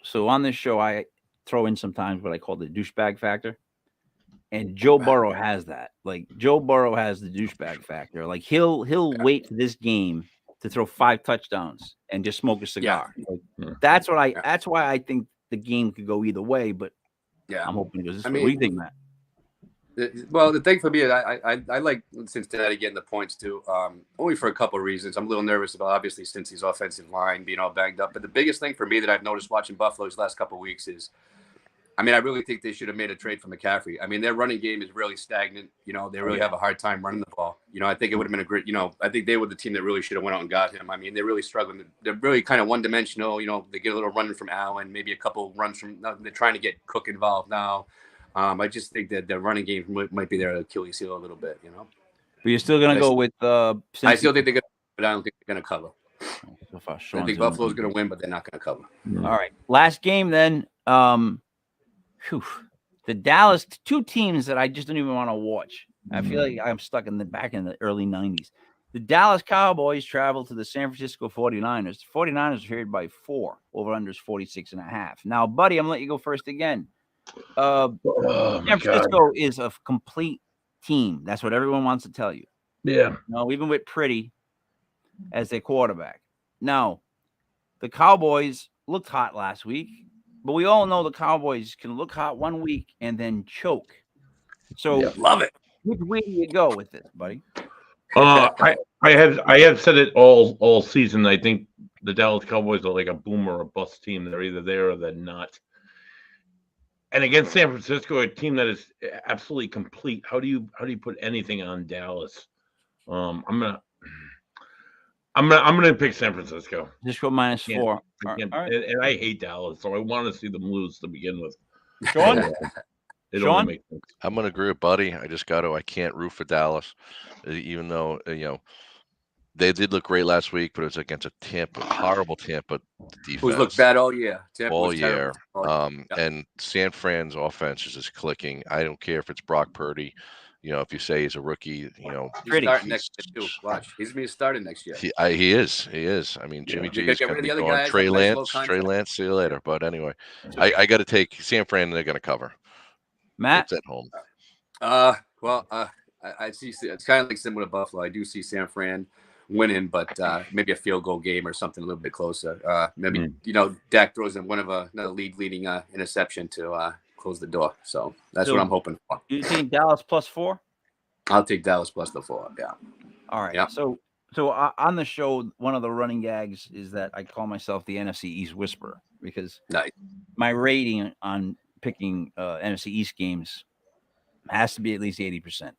So on this show, I throw in sometimes what I call the douchebag factor. And Joe Burrow has that. Like Joe Burrow has the douchebag factor. Like he'll wait for this game to throw 5 touchdowns and just smoke a cigar. Like, that's why I think the game could go either way. But I'm hoping it goes this way. What do you think, Matt? Well, the thing for me, I like Cincinnati getting the points too. Only for a couple of reasons. I'm a little nervous about obviously Cincy's offensive line being all banged up. But the biggest thing for me that I've noticed watching Buffalo's last couple of weeks is, I mean, I really think they should have made a trade for McCaffrey. I mean, their running game is really stagnant. You know, they really have a hard time running the ball. You know, I think it would have been a great, I think they were the team that really should have went out and got him. I mean, they're really struggling. They're really kind of one-dimensional. You know, they get a little run from Allen, maybe a couple runs from, they're trying to get Cook involved now. I just think that the running game might be their Achilles heel a little bit, you know. But you're still going to go with I still think they're going to, but I don't think they're going to cover. So far, I think Buffalo's going to win, but they're not going to cover. All right. Last game then. The Dallas, 2 teams that I just don't even want to watch. I feel like I'm stuck in the early 90s. The Dallas Cowboys travel to the San Francisco 49ers. The 49ers are favored by 4. Over-under is 46.5. Now, buddy, I'm going to let you go first again. San Francisco is a complete team. That's what everyone wants to tell you. Yeah. No, even with Pretty as their quarterback. Now, the Cowboys looked hot last week. But we all know the Cowboys can look hot one week and then choke. So love it. Which way do you go with this, buddy? I have said it all season. I think the Dallas Cowboys are like a boom or a bust team. They're either there or they're not. And against San Francisco, a team that is absolutely complete. How do you put anything on Dallas? I'm gonna pick San Francisco. Just go -4. All right. And I hate Dallas, so I want to see them lose to begin with. Sean? Sean? I'm gonna agree with Buddy. I can't root for Dallas, even though they did look great last week, but it was against a horrible Tampa defense. Who's looked bad all year. All year. And San Fran's offense is just clicking. I don't care if it's Brock Purdy. If you say he's a rookie, he's starting next year too. Watch, he's going to be starting next year. He is. I mean, Jimmy G is going to be going. Trey Lance, see you later. But anyway, I got to take San Fran. They're going to cover. Matt? It's at home. I see it's kind of like similar to Buffalo. I do see San Fran winning, but maybe a field goal game or something a little bit closer. Maybe Dak throws in another leading interception to close the door. So that's what I'm hoping for. You think Dallas +4? I'll take Dallas plus the 4. Yeah. All right. Yeah. So on the show, one of the running gags is that I call myself the NFC East Whisperer because Nice. my rating on picking NFC East games has to be at least 80%.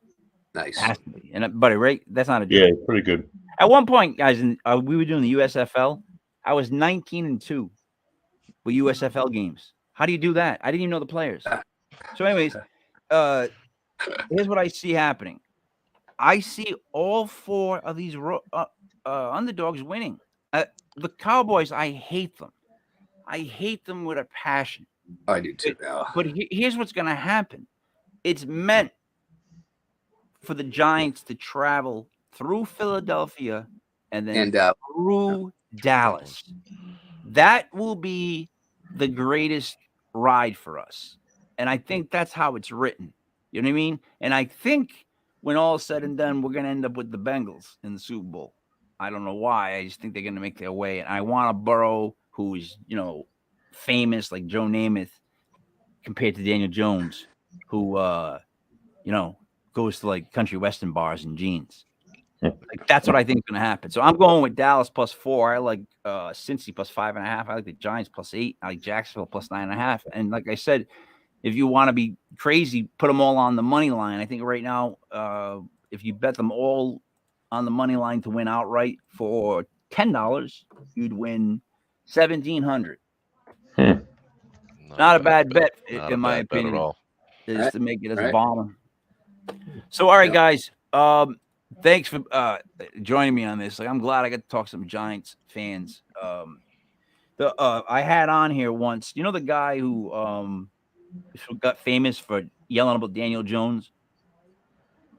Nice. Has to be. And buddy, right? That's not a joke. Yeah, pretty good. At one point, guys, we were doing the USFL. I was 19-2 with USFL games. How do you do that? I didn't even know the players. So, anyways, here's what I see happening. I see all 4 of these underdogs winning. The Cowboys, I hate them. I hate them with a passion. I do too. But here's what's going to happen. It's meant for the Giants to travel through Philadelphia and then through Dallas. That will be the greatest ride for us. And I think that's how it's written. You know what I mean? And I think when all is said and done, we're going to end up with the Bengals in the Super Bowl. I don't know why. I just think they're going to make their way. And I want a Burrow who is, famous like Joe Namath compared to Daniel Jones, who, goes to like country western bars and jeans. Like that's what I think is going to happen. So I'm going with Dallas +4. I like Cincy +5.5. I like the Giants +8. I like Jacksonville +9.5. And like I said, if you want to be crazy, put them all on the money line. I think right now, if you bet them all on the money line to win outright for $10, you'd win $1,700. Not a bad bet, in my opinion. At all. Is to make it as a bomber. So, all right, guys. Thanks for joining me on this. Like, I'm glad I got to talk to some Giants fans. I had on here once. You know the guy who got famous for yelling about Daniel Jones?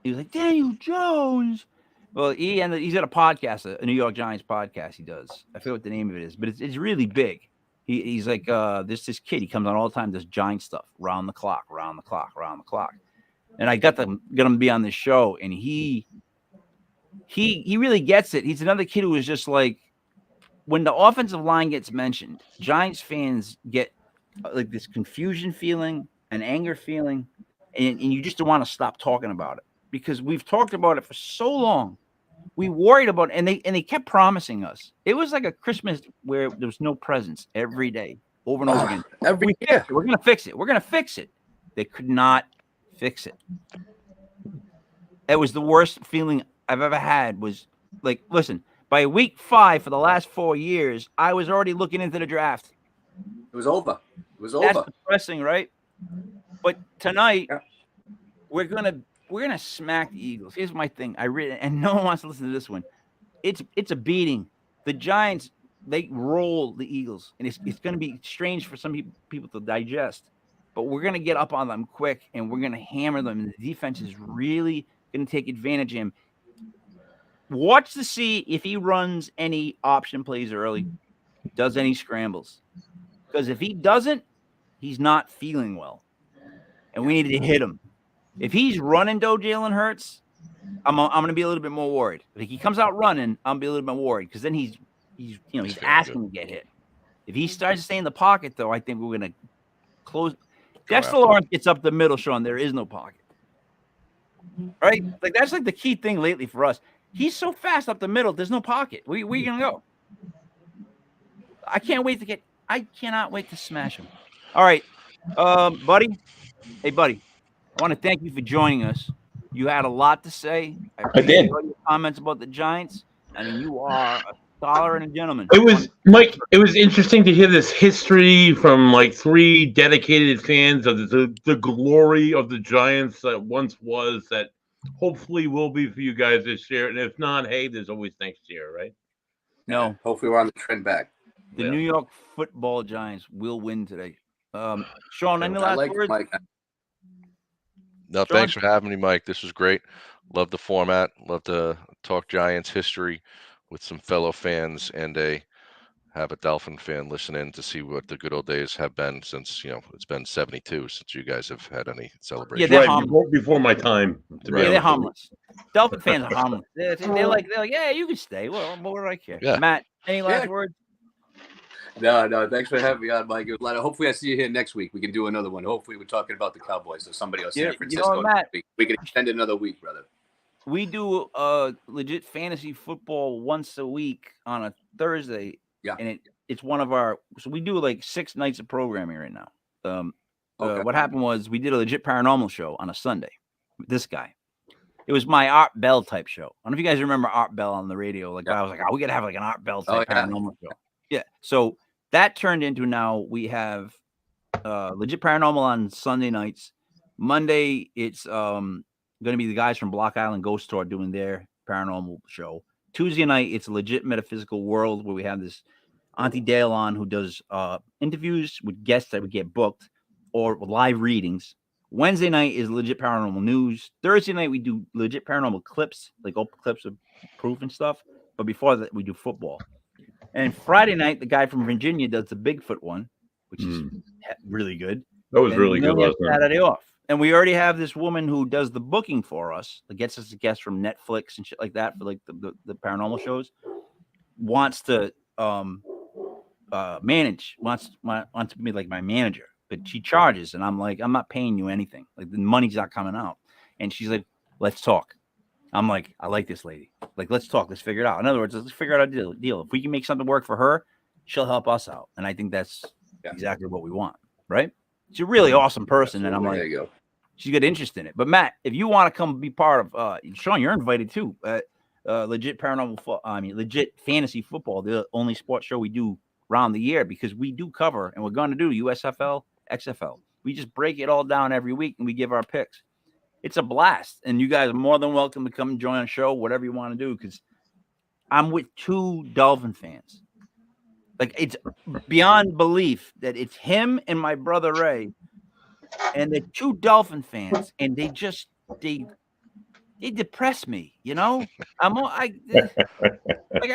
He was like, Daniel Jones. Well, he's got a podcast, a New York Giants podcast he does. I forget what the name of it is, but it's really big. He's like this kid. He comes on all the time, does Giant stuff, round the clock. And I got him to be on this show, and he really gets it. He's another kid who is just like, when the offensive line gets mentioned, Giants fans get like this confusion feeling, an anger feeling, and you just don't want to stop talking about it because we've talked about it for so long. We worried about it, and they kept promising us. It was like a Christmas where there was no presents every day, over and over again. We're gonna fix it. We're gonna fix it. They could not fix it. It was the worst feeling I've ever had. Was like, listen, by week 5 for the last 4 years, I was already looking into the draft. It was over. That's depressing, right? But tonight, we're gonna smack the Eagles. Here's my thing. And no one wants to listen to this one. It's a beating. The Giants, they roll the Eagles, and it's gonna be strange for some people to digest. But we're gonna get up on them quick, and we're gonna hammer them. And the defense is really gonna take advantage of him. Watch to see if he runs any option plays early, does any scrambles. Because if he doesn't, he's not feeling well. And we need to hit him. If he's running Jalen Hurts, I'm going to be a little bit more worried. If he comes out running, I'm going to be a little bit more worried because then he's asking to get hit. If he starts to stay in the pocket, though, I think we're going to close. Dexter Lawrence gets up the middle, Sean. There is no pocket. Right? Like that's like the key thing lately for us. He's so fast up the middle, there's no pocket. Where are you going to go? I cannot wait to smash him. All right, buddy. Hey, buddy. I want to thank you for joining us. You had a lot to say. I did. Your comments about the Giants. I mean, you are a scholar and a gentleman. It was, Mike, it was interesting to hear this history from like 3 dedicated fans of the glory of the Giants that once was, that hopefully will be for you guys this year. And if not, hey, there's always next year, right? No. Hopefully we're on the trend back. The New York Football Giants will win today. Sean, any last words? Mike. No, thanks for having me, Mike. This was great. Love the format. Love to talk Giants history with some fellow fans and a have a Dolphin fan listen in to see what the good old days have been since, it's been 72 since you guys have had any celebration. they're Right harmless. before my time. To be Yeah, they're honest with you. harmless. Dolphin fans are harmless. They're like, yeah, you can stay. Well, what do I care? Yeah. Matt, any last words? No. Thanks for having me on, Mike. Hopefully, I see you here next week. We can do another one. Hopefully, we're talking about the Cowboys or somebody else. Yeah, San Francisco. what, Matt? Next week. We can extend it another week, brother. We do legit fantasy football once a week on a Thursday. Yeah. And it's one of our, so we do like 6 nights of programming right now. Okay. What happened was we did a legit paranormal show on a Sunday with this guy. It was my Art Bell type show. I don't know if you guys remember Art Bell on the radio. Like, I was like, we got to have like an Art Bell type paranormal show. Yeah. So that turned into, now we have legit paranormal on Sunday nights. Monday, it's going to be the guys from Block Island Ghost Tour doing their paranormal show. Tuesday night, it's a legit metaphysical world where we have this Auntie Dale on who does interviews with guests that would get booked or live readings. Wednesday night is legit paranormal news. Thursday night, we do legit paranormal clips, like old clips of proof and stuff. But before that, we do football. And Friday night, the guy from Virginia does the Bigfoot one, which is really good. That was And really then good we have last night. Saturday off. And we already have this woman who does the booking for us, that gets us a guest from Netflix and shit like that for like the paranormal shows. Wants to manage, wants to be like my manager, but she charges, and I'm like, I'm not paying you anything. Like, the money's not coming out. And she's like, let's talk. I'm like, I like this lady. Like, let's talk. Let's figure it out. In other words, let's figure out a deal. If we can make something work for her, she'll help us out. And I think that's exactly what we want, right? She's a really awesome person. And I'm like, there you go. she's got interest in it. But Matt, if you want to come be part of, Sean, you're invited too. Legit legit fantasy football, the only sports show we do around the year, because we do cover, and we're going to do USFL, XFL. We just break it all down every week and we give our picks. It's a blast. And you guys are more than welcome to come and join the show, whatever you want to do, because I'm with 2 Dolphin fans. Like, it's beyond belief that it's him and my brother Ray, and they're 2 Dolphin fans, and they depress me, you know? I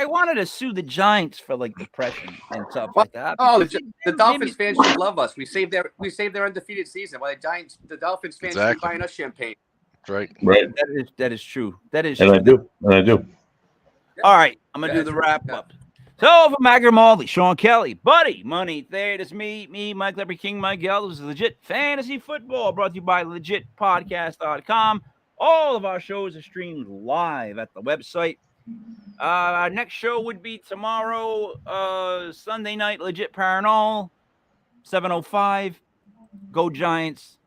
wanted to sue the Giants for like depression and stuff like that. Oh, because the Dolphins fans should love us. We saved their undefeated season. While the Dolphins fans should be buying us champagne. Right. That is true. That is And true. I do. All right, I'm gonna do the wrap up. So for Mac Grimaldi, Sean Kelly, Buddy, Money, there's me, Mike Leopard King, Mike Gell. This is Legit Fantasy Football, brought to you by legitpodcast.com. All of our shows are streamed live at the website. Our next show would be tomorrow, Sunday night, Legit Paranormal, 7:05. Go Giants.